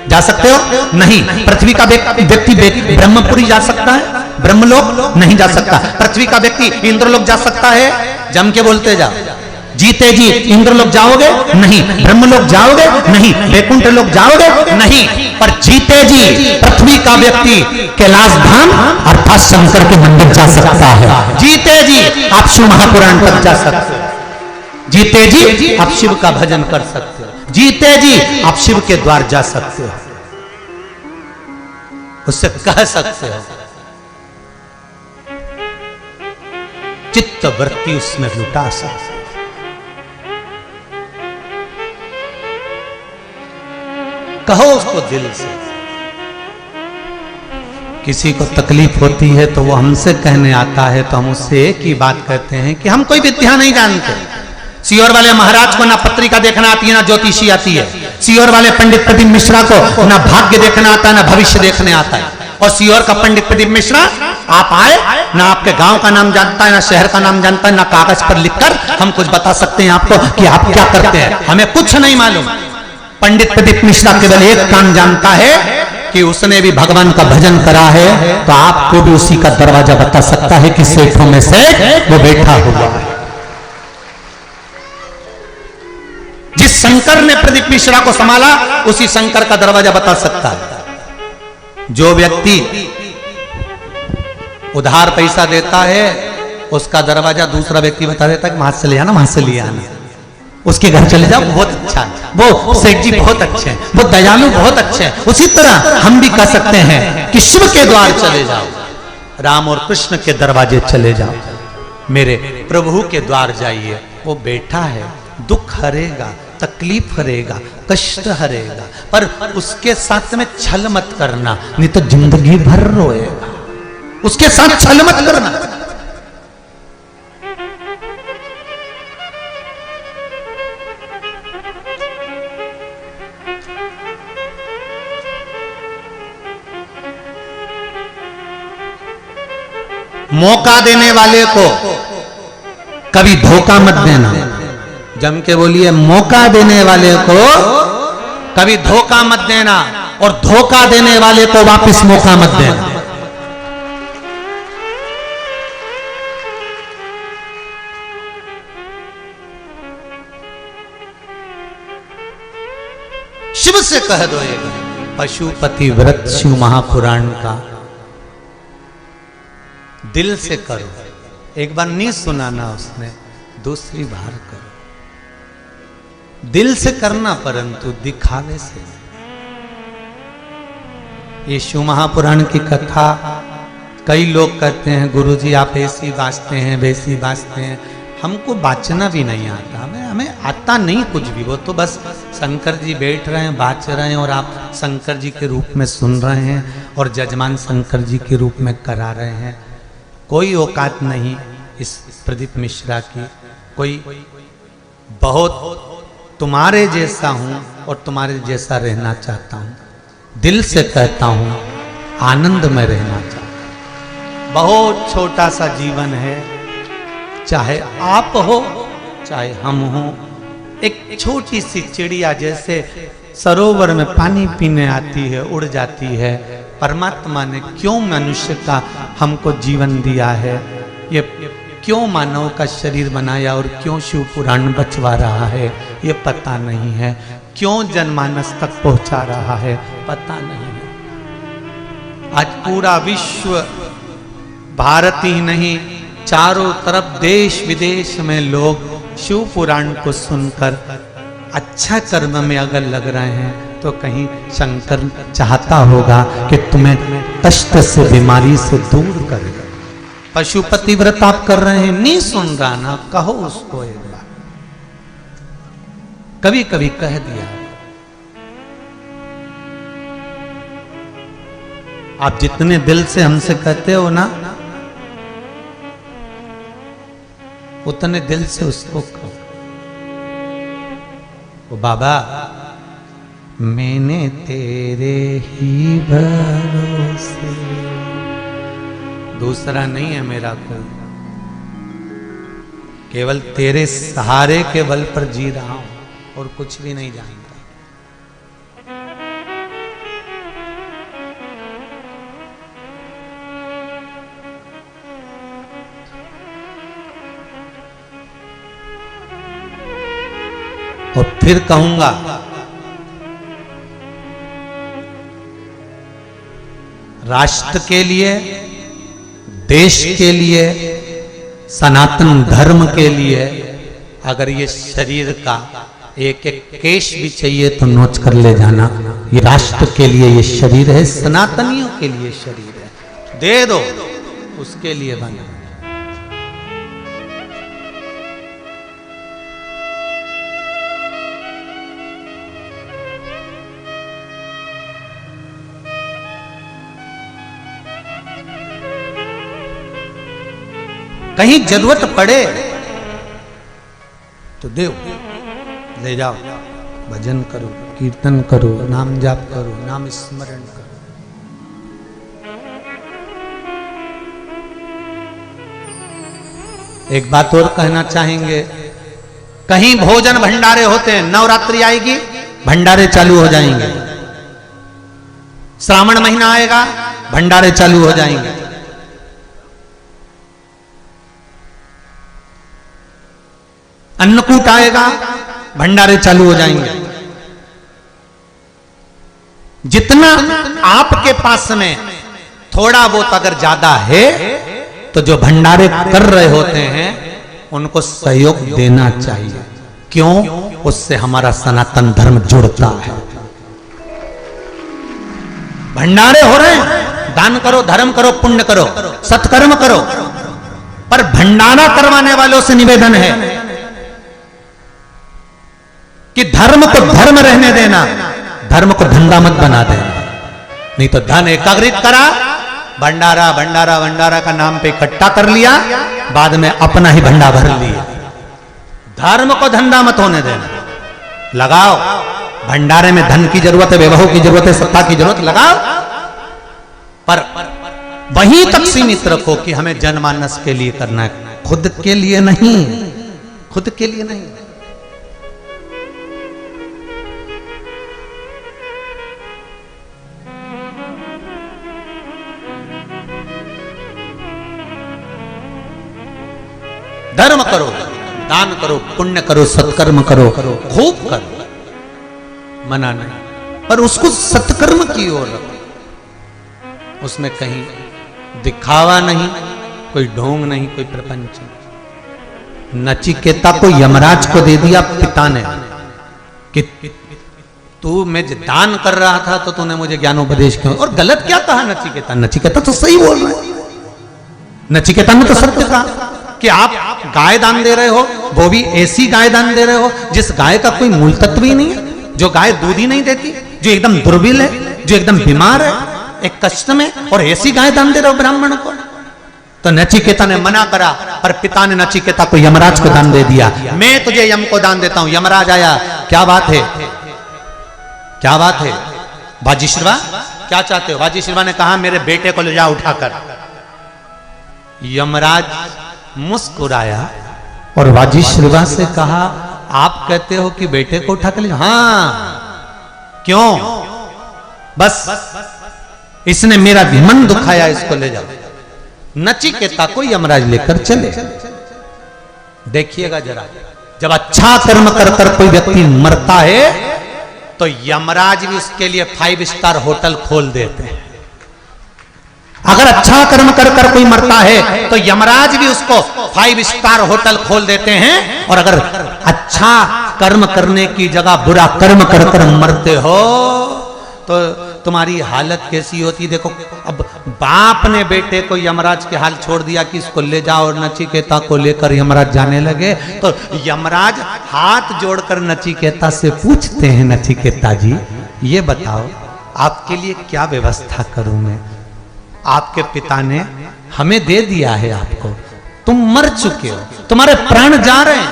जा सकते हो? नहीं। पृथ्वी का व्यक्ति ब्रह्मपुरी जा सकता है? ब्रह्मलोक नहीं जा सकता। पृथ्वी का व्यक्ति इंद्रलोक जा सकता है? जम के बोलते जा। जीते जी इंद्रलोक जाओगे? नहीं। ब्रह्मलोक जाओगे? नहीं। वैकुंठ लोक जाओगे? नहीं। पर जीते जी पृथ्वी का व्यक्ति कैलाश धाम अर्थात शंकर के मंदिर जा सकता है। जीते जी आप शिव महापुराण तक जा सकते हो। जीते जी आप शिव का भजन कर सकते हो। जीते जी आप शिव के द्वार जा सकते हो, उससे कह सकते हो, चित्त वृत्ति उसमें लुटा सकते। कहो उसको दिल से। किसी को तकलीफ होती है तो वो हमसे कहने आता है तो हम उससे एक ही बात कहते हैं कि हम कोई विद्या नहीं जानते। सीहोर वाले महाराज को ना पत्रिका देखना आती है ना ज्योतिषी आती है। सीहोर वाले पंडित प्रदीप मिश्रा को ना भाग्य देखना आता है ना भविष्य देखने आता है। और सीहोर का पंडित प्रदीप मिश्रा आप आए ना आपके गांव का नाम जानता है ना शहर का नाम जानता है ना कागज पर लिखकर हम कुछ बता सकते हैं आपको कि आप क्या करते हैं, हमें कुछ नहीं मालूम। पंडित प्रदीप मिश्रा केवल एक काम जानता है कि उसने भी भगवान का भजन करा है, तो आपको भी उसी का दरवाजा बता सकता है कि सेठों में से वो बैठा हुआ है। जिस शंकर ने प्रदीप मिश्रा को संभाला, उसी शंकर का दरवाजा बता सकता है। जो व्यक्ति उधार पैसा देता है, उसका दरवाजा दूसरा व्यक्ति बता देता है कि वहां से ले आना, वहां से ले आना, उसके घर चले जाओ, बहुत अच्छा है, वो सेठ जी बहुत अच्छे हैं, वो दयालु बहुत अच्छे हैं। उसी तरह हम भी कह सकते हैं कि शिव के द्वार चले जाओ, राम और कृष्ण के दरवाजे चले जाओ, मेरे प्रभु के द्वार जाइए, वो बैठा है, दुख हरेगा, तकलीफ हरेगा, कष्ट हरेगा, पर उसके साथ में छल मत करना, नहीं तो जिंदगी भर रोएगा। उसके साथ छल मत करना। मौका देने वाले को कभी धोखा मत देना। जम के बोलिए, मौका देने वाले को कभी धोखा मत देना, और धोखा देने वाले को वापस मौका मत देना। शिव से कह दो, पशुपति व्रत शिव महापुराण का दिल से करो। एक बार नहीं सुनाना उसने, दूसरी बार करो। दिल से करना, परंतु दिखावे से। ये शिव महापुराण की कथा कई लोग कहते हैं, गुरुजी आप ऐसी बाजते हैं, वैसी बाजते हैं। हमको बाचना भी नहीं आता, हमें आता नहीं कुछ भी। वो तो बस शंकर जी बैठ रहे हैं, बाच रहे हैं, और आप शंकर जी के रूप में सुन रहे हैं, और जजमान शंकर जी के रूप में करा रहे हैं। कोई औकात नहीं इस प्रदीप मिश्रा की। कोई बहुत तुम्हारे जैसा हूं और तुम्हारे जैसा रहना चाहता हूं। दिल से कहता हूं, आनंद में रहना चाहता हूं। बहुत छोटा सा जीवन है, चाहे आप हो चाहे हम हो। एक छोटी सी चिड़िया जैसे सरोवर में पानी पीने आती है, उड़ जाती है। परमात्मा ने क्यों मनुष्य का हमको जीवन दिया है, ये क्यों मानव का शरीर बनाया और क्यों शिव पुराण बचवा रहा है, ये पता नहीं है। क्यों जनमानस तक पहुंचा रहा है, पता नहीं है। आज पूरा विश्व, भारत ही नहीं, चारों तरफ देश विदेश में लोग शिव पुराण को सुनकर अच्छा कर्म में अगर लग रहे हैं, तो कहीं शंकर चाहता होगा कि तुम्हें कष्ट से, बीमारी से दूर करेगा। पशुपति व्रत आप कर रहे हैं, नहीं सुन रहा ना, कहो उसको एक बार। कभी कभी कह दिया। आप जितने दिल से हमसे कहते हो ना, उतने दिल से उसको कहो, ओ बाबा मैंने तेरे ही भरोसे, दूसरा नहीं है मेरा कोई, केवल तेरे सहारे के बल पर जी रहा हूं और कुछ भी नहीं जानता। और फिर कहूंगा, राष्ट्र के लिए, देश के लिए, सनातन धर्म के लिए अगर ये शरीर का एक एक केश भी चाहिए तो नोच कर ले जाना। ये राष्ट्र के लिए ये शरीर है, सनातनियों के लिए शरीर है, दे दो, उसके लिए बना। कहीं जरूरत पड़े तो दो, ले जाओ, भजन करो, कीर्तन करो, नाम जाप करो, नाम स्मरण करो। एक बात और कहना चाहेंगे, कहीं भोजन भंडारे होते हैं, नवरात्रि आएगी भंडारे चालू हो जाएंगे, श्रावण महीना आएगा, भंडारे चालू हो जाएंगे। अन्नकूट आएगा, भंडारे चालू हो जाएंगे। जितना आपके पास में थोड़ा बहुत अगर ज्यादा है तो जो भंडारे कर रहे होते हैं उनको सहयोग देना चाहिए। क्यों? उससे हमारा सनातन धर्म जुड़ता है। भंडारे हो रहे हैं, दान करो, धर्म करो, पुण्य करो, सत्कर्म करो, पर भंडारा करवाने वालों से निवेदन है कि धर्म को धर्म रहने देना, धर्म को धंधा मत बना देना। नहीं तो धन एकाग्रित करा, भंडारा भंडारा भंडारा का नाम पे इकट्ठा कर लिया, बाद में अपना ही भंडा भर लिया। धर्म को धंधा मत होने देना। लगाओ, भंडारे में धन की जरूरत है, वैभव की जरूरत है, सत्ता की जरूरत, लगाओ, पर वहीं तक सीमित रखो कि हमें जनमानस के लिए करना है, खुद के लिए नहीं, खुद के लिए नहीं। धर्म करो, दान करो, पुण्य करो, सत्कर्म करो, खूब करो, मना नहीं, पर उसको सत्कर्म की ओर रखो। उसमें कहीं दिखावा नहीं, कोई ढोंग नहीं, कोई प्रपंच नहीं। नचिकेता को यमराज को दे दिया पिता ने कि तू मैं दान कर रहा था तो तूने मुझे ज्ञानोपदेश क्यों? और गलत क्या कहा नचिकेता? नचिकेता तो सही बोल रहा है। नचिकेता ने तो सत्य कहा कि आप गाय दान दे रहे हो, वो भी ऐसी गाय दान दे रहे हो जिस गाय का कोई मूल तत्व ही नहीं है, जो गाय दूध ही नहीं देती, जो एकदम दुर्बल है, जो एकदम बीमार है, एक कष्ट में, और ऐसी गाय दान दे रहे हो ब्राह्मण को। तो नचिकेता ने मना करा, पर पिता ने नचिकेता को यमराज को दान दे दिया। मैं तुझे यम को दान देता हूं। यमराज आया, क्या बात है, क्या बात है बाजीश्रवा, क्या चाहते हो? बाजीश्रवा ने कहा मेरे बेटे को ले जाओ उठाकर। यमराज मुस्कुराया और वाजीश्रवा से कहा आप कहते हो कि बेटे को उठा कर ले? हाँ, क्यों? बस इसने मेरा भी मन दुखाया, इसको ले जाओ। नचिकेता को यमराज लेकर चले। देखिएगा जरा, जब अच्छा कर्म कर कर कोई व्यक्ति मरता है तो यमराज भी उसके लिए 5 स्टार होटल खोल देते हैं। अगर अच्छा कर्म कर कर कोई मरता है तो यमराज भी उसको 5 स्टार होटल खोल देते हैं। और अगर अच्छा कर्म करने की जगह बुरा कर्म कर कर मरते हो तो तुम्हारी हालत कैसी होती? देखो, अब बाप ने बेटे को यमराज के हाल छोड़ दिया कि इसको ले जाओ, और नचिकेता को लेकर यमराज जाने लगे तो यमराज हाथ जोड़कर नचिकेता से पूछते हैं, नचिकेता जी ये बताओ आपके लिए क्या व्यवस्था करूं मैं? आपके पिता ने हमें दे दिया है आपको, तुम मर चुके हो, तुम्हारे प्राण जा रहे हैं,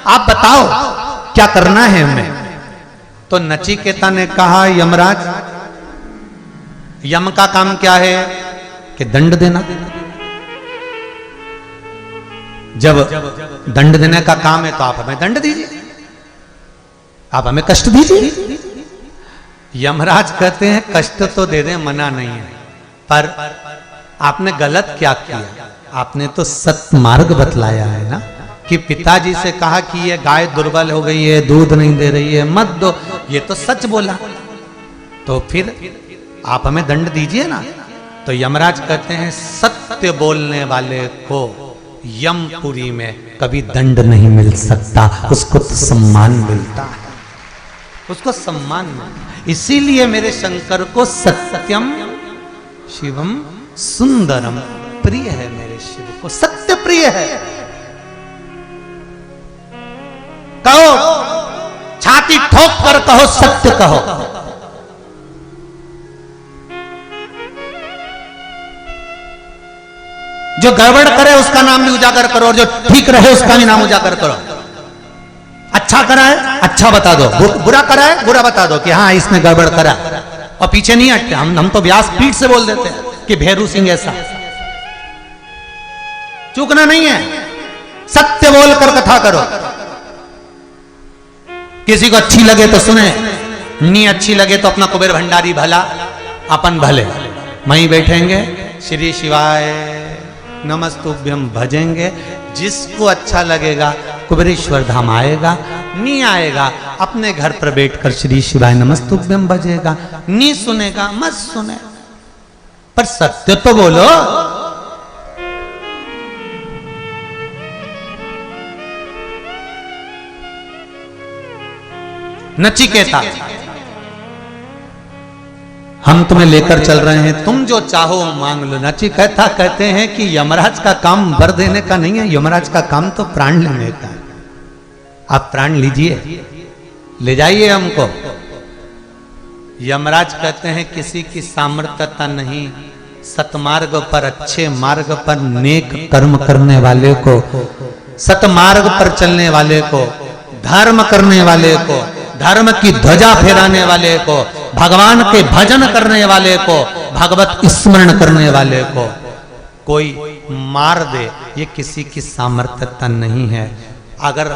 आप बताओ क्या करना है हमें? तो नचिकेता ने कहा यमराज, यम का काम क्या है कि दंड देना। जब दंड देने का काम है तो आप हमें दंड दीजिए, आप हमें कष्ट दीजिए। यमराज कहते हैं कष्ट तो दे दें, मना नहीं है, पर आपने गलत क्या किया? आपने तो सत्य मार्ग बतलाया है ना, कि पिताजी से कहा कि ये गाय दुर्बल हो गई है, दूध नहीं दे रही है, मत दो, ये तो सच बोला, तो फिर आप हमें दंड दीजिए ना। तो यमराज कहते हैं सत्य बोलने वाले को यमपुरी में कभी दंड नहीं मिल सकता, उसको तो सम्मान मिलता है, उसको सम्मान मिलता। इसीलिए मेरे शंकर को सत्यम शिवम सुंदरम प्रिय है, मेरे शिव को सत्य प्रिय है। कहो, छाती ठोक कर कहो, सत्य कहो। जो गड़बड़ करे उसका नाम भी उजागर करो, और जो ठीक रहे उसका भी नाम उजागर करो। अच्छा करा है अच्छा बता दो, बुरा करा है बुरा बता दो कि हाँ इसने गड़बड़ करा, और पीछे नहीं हटते। हम तो व्यास पीठ से बोल देते हैं कि भैरू सिंह ऐसा। चूकना नहीं है, सत्य बोलकर कथा करो। किसी को अच्छी लगे तो सुने, नहीं अच्छी लगे तो अपना कुबेर भंडारी भला अपन भले वहीं बैठेंगे, श्री शिवाय नमस्तुभ्यम भजेंगे। जिसको अच्छा लगेगा कुबेरेश्वर धाम आएगा, नहीं आएगा अपने घर पर बैठकर श्री शिवाय नमस्तुभ्यम भजेगा। नहीं सुनेगा मत सुने, पर सत्य तो बोलो। नचिकेता, हम तुम्हें लेकर चल रहे हैं, तुम जो चाहो मांग लो। नचिकेता कहते हैं कि यमराज का काम वर देने का नहीं है, यमराज का काम तो प्राण लेने का है। आप प्राण लीजिए, ले जाइए हमको। यमराज कहते हैं किसी की सामर्थ्यता नहीं, सतमार्ग पर, अच्छे मार्ग पर, नेक कर्म करने वाले को, सतमार्ग पर चलने वाले को, धर्म करने वाले को, धर्म की ध्वजा फहराने वाले को, भगवान के भजन करने वाले को, भगवत स्मरण करने वाले को कोई मार दे, ये किसी की सामर्थ्यता नहीं है। अगर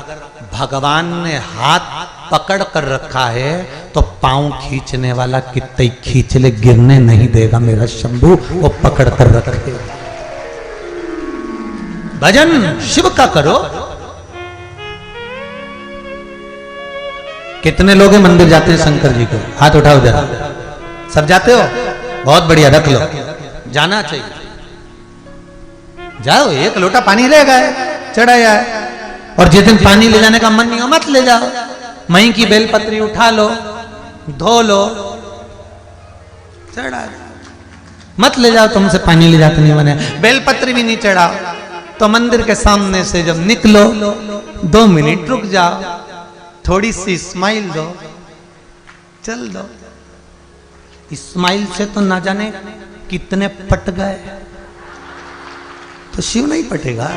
भगवान ने हाथ पकड़ कर रखा है तो पांव खींचने वाला कितने खींच ले, गिरने नहीं देगा मेरा शंभू, वो पकड़ कर रखे। भजन शिव का करो। कितने लोग मंदिर जाते हैं शंकर जी को? हाथ उठाओ जरा। सब जाते हो? बहुत बढ़िया, रख लो, जाना चाहिए। जाओ, एक लोटा पानी ले गए, चढ़ाया है। और जिस दिन पानी ले जाने का मन नहीं हो मत ले जाओ, मई की बेलपत्री उठा लो, धो लो, चढ़ा मत ले जाओ। तुमसे पानी ले जाते नहीं बने, बेलपत्री भी नहीं चढ़ाओ तो मंदिर के सामने से जब निकलो 2 मिनट रुक जाओ, थोड़ी सी स्माइल दो, चल दो। स्माइल से तो ना जाने कितने पट गए, तो शिव नहीं पटेगा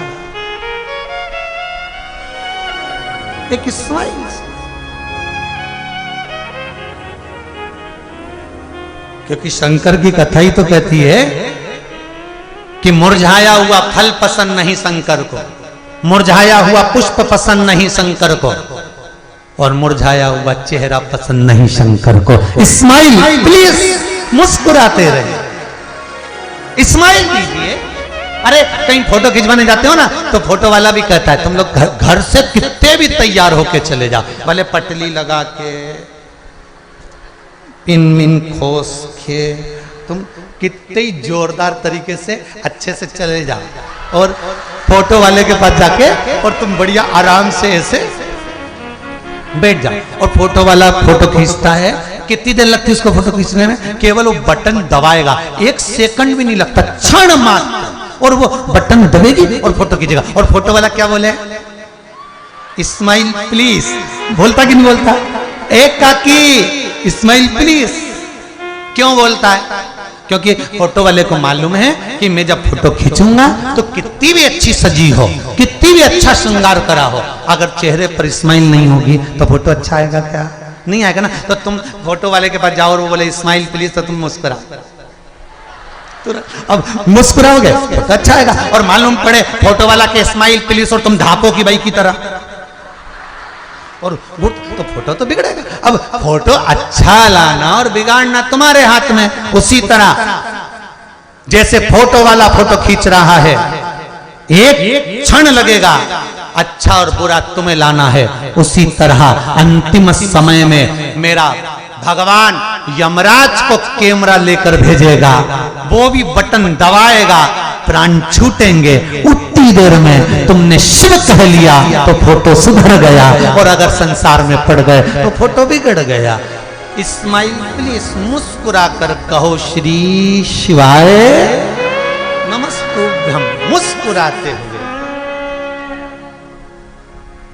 एक स्माइल से। क्योंकि शंकर की कथा ही तो कहती है कि मुरझाया हुआ फल पसंद नहीं शंकर को, मुरझाया हुआ पुष्प पसंद नहीं शंकर को, और मुरझाया हुआ चेहरा पसंद नहीं शंकर को। स्माइल प्लीज, मुस्कुराते रहे, स्माइल कीजिए। अरे कहीं फोटो खिंचवाने जाते हो ना तो फोटो वाला भी कहता है तुम लोग घर से कितने भी तैयार होके चले जाओ, भले पटली लगा के, पिन मिन खोस के, तुम कितने जोरदार तरीके से अच्छे से चले जाओ, और फोटो वाले के पास जाके और तुम बढ़िया आराम से ऐसे बैठ जाओ। और फोटो वाला फोटो खींचता है, कितनी देर लगती है उसको फोटो खींचने में? केवल वो बटन दबाएगा, 1 सेकंड भी नहीं लगता, क्षण मात्र, और वो बटन दबेगी और फोटो खींचेगा। और फोटो वाला क्या बोले? Smile please. बोलता कि नहीं बोलता? एक काकी स्माइल प्लीज। क्यों बोलता है? क्योंकि फोटो वाले को मालूम है कि मैं जब फोटो खींचूंगा तो कितनी भी अच्छी सजी हो, कितनी भी अच्छा श्रृंगार करा हो, अगर चेहरे पर स्माइल नहीं होगी तो फोटो अच्छा आएगा क्या? नहीं आएगा ना। तो तुम फोटो वाले के पास जाओ और वो बोले स्माइल प्लीज, तो तुम मुस्कुरा, अब मुस्कुराओगे तो अच्छा आएगा। और मालूम पड़े फोटो वाला के स्माइल प्लीज और तुम धापो की बाई की तरह, और तो फोटो तो बिगड़ेगा। अब फोटो अच्छा लाना और बिगाड़ना तुम्हारे हाथ में। उसी तरह जैसे फोटो वाला फोटो खींच रहा है, एक क्षण लगेगा, अच्छा और बुरा तुम्हें लाना है। उसी तरह अंतिम समय में मेरा भगवान यमराज को कैमरा लेकर भेजेगा, वो भी बटन दबाएगा, प्राण छूटेंगे। उतनी देर में तुमने शिव कह लिया तो फोटो सुधर गया, और अगर संसार में पड़ गए तो फोटो बिगड़ गया। स्माइल प्लीज, मुस्कुरा कर कहो श्री शिवाय नमस्तुभ्यम। मुस्कुराते हुए,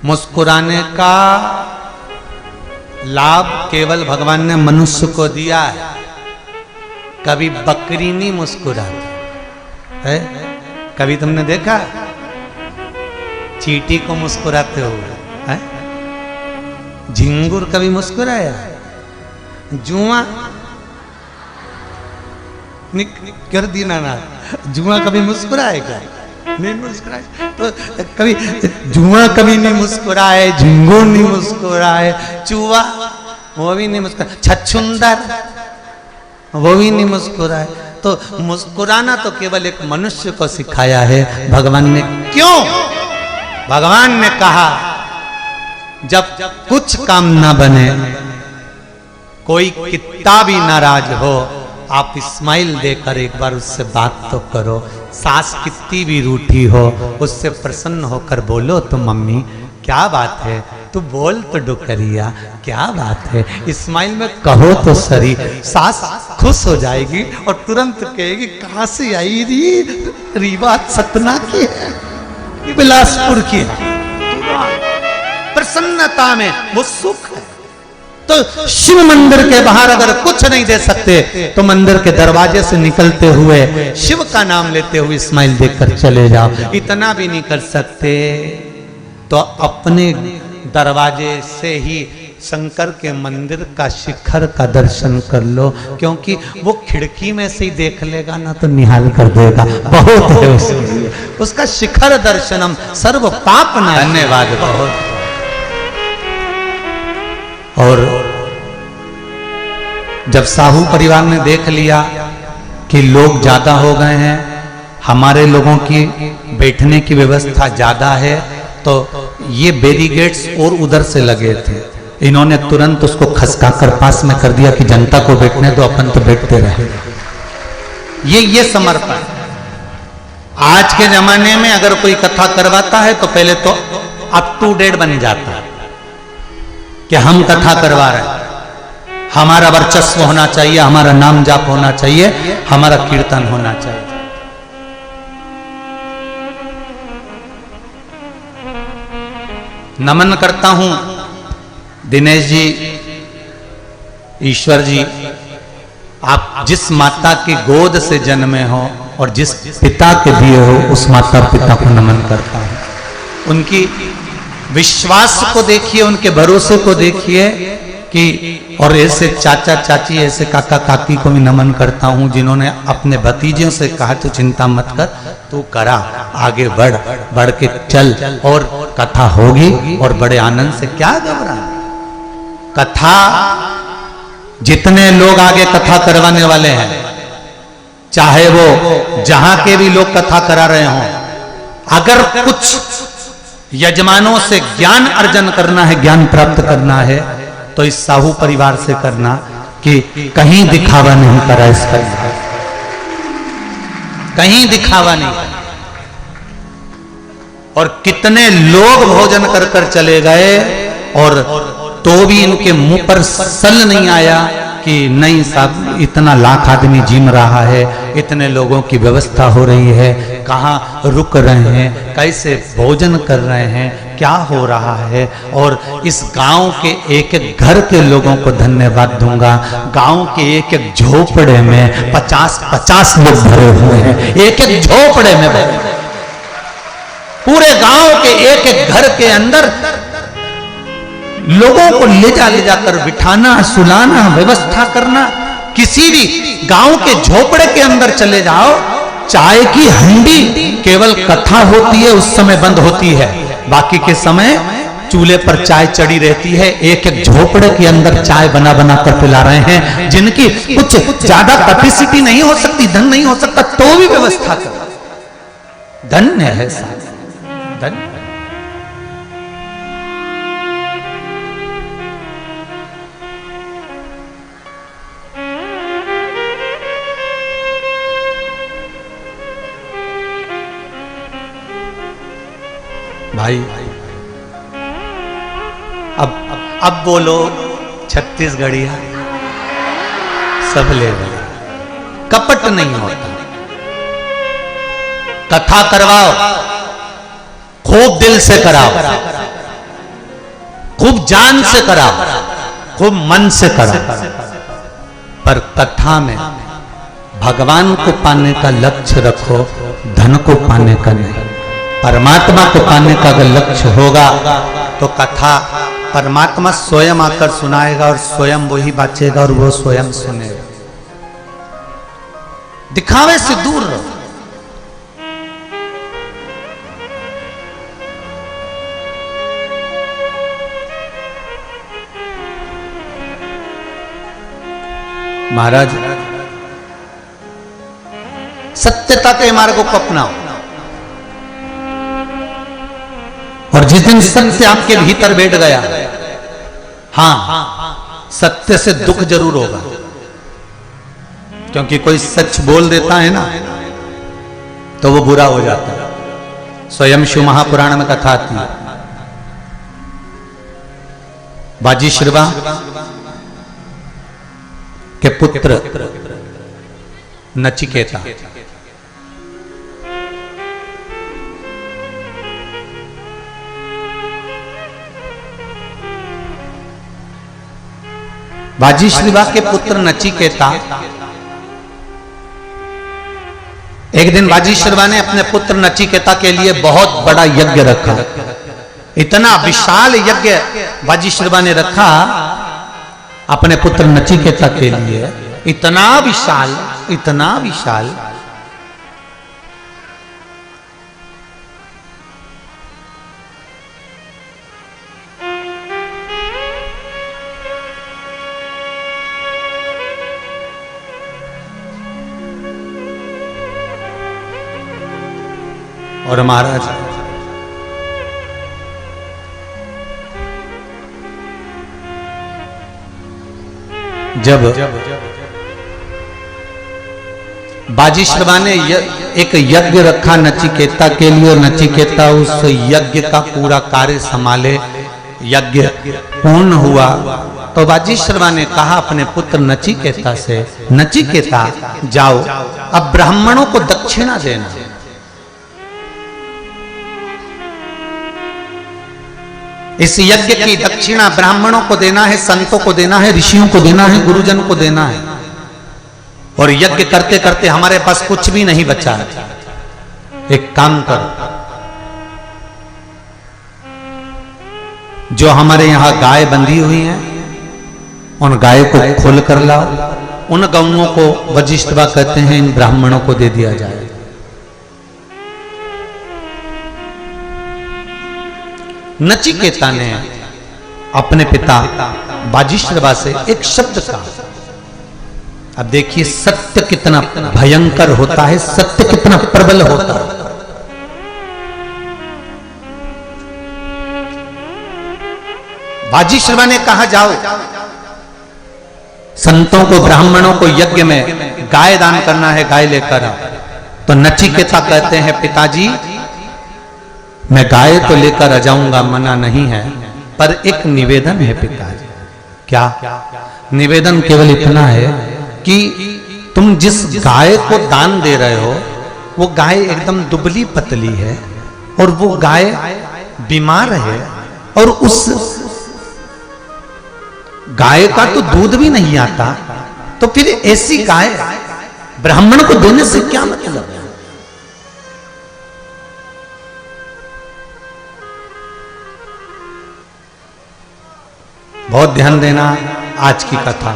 मुस्कुराने का लाभ केवल भगवान ने मनुष्य को दिया है। कभी बकरी नहीं मुस्कुराती है, कभी तुमने देखा चींटी को मुस्कुराते हुए है? झिंगुर कभी मुस्कुराया? जुआ कर दी ना, जुआ कभी मुस्कुराएगा? नहीं मुस्कुराए। तो कभी जुआ कभी नहीं मुस्कुराए, झिंगुर नहीं मुस्कुराए, चूहा वो भी नहीं मुस्कुराए, छछुंदर वो भी नहीं मुस्कुराए। तो मुस्कुराना तो केवल एक मनुष्य को सिखाया है भगवान ने। क्यों? भगवान ने कहा जब कुछ काम ना बने, कोई कितना भी नाराज हो, आप स्माइल देकर एक बार उससे बात तो करो। सास कितनी भी रूठी हो, उससे प्रसन्न होकर बोलो तो मम्मी क्या बात है, तू बोल तो डुकरिया क्या बात है, स्माइल में कहो तो सरी। सास खुश हो जाएगी और तुरंत कहेगी कहां से आई रीवा सतना की है, बिलासपुर की है। प्रसन्नता में वो सुख है। तो शिव मंदिर के बाहर अगर कुछ नहीं दे सकते तो मंदिर के दरवाजे से निकलते हुए शिव का नाम लेते हुए स्माइल देकर चले जाओ। इतना भी नहीं कर सकते तो अपने दरवाजे से ही शंकर के मंदिर का शिखर का दर्शन कर लो, क्योंकि वो खिड़की में से ही देख लेगा ना तो निहाल कर देगा, बहुत है उसके, उसका शिखर दर्शनम सर्व पाप ना। धन्यवाद बहुत। और जब साहू परिवार ने देख लिया कि लोग ज्यादा हो गए हैं, हमारे लोगों की बैठने की व्यवस्था ज्यादा है, तो ये बैरिकेड्स और उधर से लगे थे, इन्होंने तुरंत उसको खसका कर पास में कर दिया कि जनता को बैठने दो, अपन तो बैठते रहे। ये समर्पण। आज के जमाने में अगर कोई कथा करवाता है तो पहले तो अप टू डेट बन जाता है कि हम कथा करवा रहे हैं, हमारा वर्चस्व होना चाहिए, हमारा नाम जाप होना चाहिए, हमारा कीर्तन होना चाहिए। नमन करता हूं दिनेश जी, ईश्वर जी, आप जिस माता की गोद से जन्मे हो और जिस पिता के दिए हो उस माता पिता को नमन करता हूं। उनकी विश्वास को देखिए, उनके भरोसे को देखिए कि, और ऐसे चाचा चाची ऐसे काका काकी को भी नमन करता हूं जिन्होंने अपने भतीजों से कहा तो चिंता मत कर, तू करा, आगे बढ़, बढ़ के चल और कथा होगी और बड़े आनंद से। क्या घबरा, कथा जितने लोग आगे कथा करवाने वाले हैं, चाहे वो जहां के भी लोग कथा करा रहे हों, अगर कुछ यजमानों से ज्ञान अर्जन करना है, ज्ञान प्राप्त करना है, तो इस साहू परिवार से करना कि कहीं दिखावा नहीं करा, इसका कहीं दिखावा नहीं। और कितने लोग भोजन कर कर चले गए और तो भी इनके मुंह पर सल नहीं आया कि नहीं साहब इतना लाख आदमी जिम रहा है, इतने लोगों की व्यवस्था हो रही है, कहाँ रुक रहे हैं, कैसे भोजन कर रहे हैं, क्या हो रहा है। और इस गांव के एक एक घर के लोगों को धन्यवाद दूंगा। गांव के एक एक झोपड़े में 50-50 लोग भरे हुए हैं, एक एक झोपड़े में भरे, पूरे गांव के एक एक घर के अंदर लोगों को ले जाकर बिठाना, सुलाना, व्यवस्था करना। किसी भी गांव के झोपड़े के अंदर चले जाओ, चाय की हंडी केवल कथा होती है उस समय बंद होती है, बाकी के समय चूल्हे पर चाय चढ़ी रहती है। एक एक झोपड़े के अंदर चाय बना बना कर पिला रहे हैं, जिनकी कुछ ज्यादा कैपेसिटी नहीं हो सकती, धन नहीं हो सकता, तो भी व्यवस्था कर। धन्य है साहब, धन्य। भाई अब बोलो छत्तीसगढ़िया सब ले गए, कपट नहीं होता। कथा करवाओ, खूब दिल से कराओ, खूब जान से कराओ, खूब मन से कराओ, पर कथा में भगवान को पाने का लक्ष्य रखो, धन को पाने का नहीं। परमात्मा को पाने का अगर लक्ष्य होगा तो कथा परमात्मा स्वयं आकर सुनाएगा और स्वयं वही बाचेगा और वो स्वयं सुनेगा। दिखावे से दूर रहो। महाराज सत्यता के मार्ग को अपनाओ। और जिस दिन सत्य आपके भीतर बैठ गया, हाँ, सत्य से दुख जरूर होगा, क्योंकि कोई सच बोल देता है ना तो वो बुरा हो जाता है। स्वयं शिव महापुराण में कथा आती है, बाजीश्रवा के पुत्र नचिकेता बाजीश्रवा के पुत्र नचिकेता, एक दिन बाजीश्रवा ने अपने पुत्र नचिकेता के लिए बहुत बड़ा यज्ञ रखा। इतना विशाल यज्ञ बाजीश्रवा ने रखा अपने पुत्र नचिकेता के लिए, इतना विशाल, इतना विशाल। और महाराज जब बाजीश्रवा ने एक यज्ञ रखा नचिकेता के लिए, और नचिकेता उस यज्ञ का पूरा कार्य संभाले, यज्ञ पूर्ण हुआ, तो बाजीश्रवा ने कहा अपने पुत्र नचिकेता से, नचिकेता जाओ अब ब्राह्मणों को दक्षिणा देना। इस यज्ञ की दक्षिणा ब्राह्मणों को देना है, संतों को देना है, ऋषियों को देना है, गुरुजन को देना है। और यज्ञ करते करते हमारे पास कुछ भी नहीं बचा है। एक काम करो, जो हमारे यहां गाय बंधी हुई हैं उन गाय को खोल कर लाओ, उन गौओं को वजिष्ठवा कहते हैं, इन ब्राह्मणों को दे दिया जाए। नचिकेता ने अपने पिता बाजीश्रवा से एक शब्द कहा। अब देखिए सत्य कितना भयंकर होता है, सत्य कितना प्रबल होता है। बाजीश्रवा ने कहा जाओ संतों को, ब्राह्मणों को यज्ञ में गाय दान करना है, गाय लेकर आओ। तो नचिकेता कहते हैं पिताजी मैं गाय तो लेकर आ जाऊंगा, मना नहीं है, पर एक निवेदन है पिताजी। क्या निवेदन? केवल इतना है कि तुम जिस गाय को दान दे रहे हो वो गाय एकदम दुबली पतली है और वो गाय बीमार है, और उस गाय का तो दूध भी नहीं आता, तो फिर ऐसी गाय ब्राह्मण को देने से क्या मतलब है? बहुत ध्यान देना आज की कथा।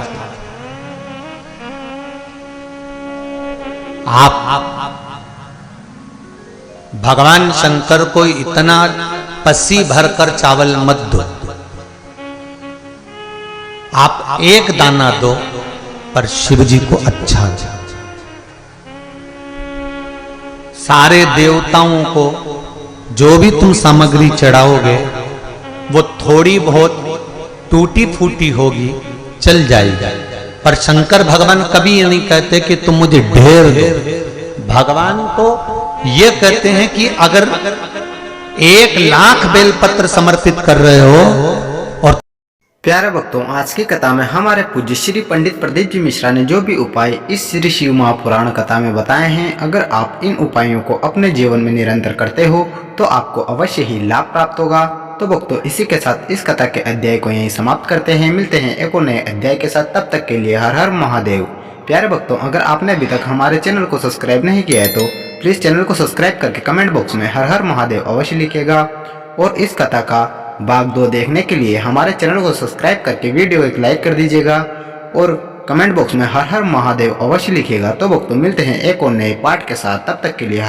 आप भगवान शंकर को इतना पसी भरकर चावल मत दो, आप एक दाना दो पर शिव जी को अच्छा दो। सारे देवताओं को जो भी तुम सामग्री चढ़ाओगे वो थोड़ी बहुत टूटी फूटी होगी, चल जाएगी, पर शंकर भगवान कभी ये नहीं कहते कि तुम मुझे ढेर दो। भगवान तो ये कहते हैं कि अगर 1,00,000 बेलपत्र समर्पित कर रहे हो। और प्यारे भक्तों, आज की कथा में हमारे पूज्य श्री पंडित प्रदीप जी मिश्रा ने जो भी उपाय इस श्री शिव महापुराण कथा में बताए हैं, अगर आप इन उपायों को अपने जीवन में निरंतर करते हो तो आपको अवश्य ही लाभ प्राप्त होगा। तो भक्तों, इसी के साथ इस कथा के अध्याय को यहीं समाप्त करते हैं। मिलते हैं एक और नए अध्याय के साथ, तब तक के लिए हर हर महादेव। प्यारे भक्तों, अगर आपने अभी तक हमारे चैनल को सब्सक्राइब नहीं किया है तो प्लीज चैनल को सब्सक्राइब करके कमेंट बॉक्स में हर हर महादेव अवश्य लिखिएगा। और इस कथा का भाग 2 देखने के लिए हमारे चैनल को सब्सक्राइब करके वीडियो एक लाइक कर दीजिएगा और कमेंट बॉक्स में हर हर महादेव अवश्य लिखिएगा। तो भक्तों, मिलते हैं एक और नए पार्ट के साथ, तब तक के लिए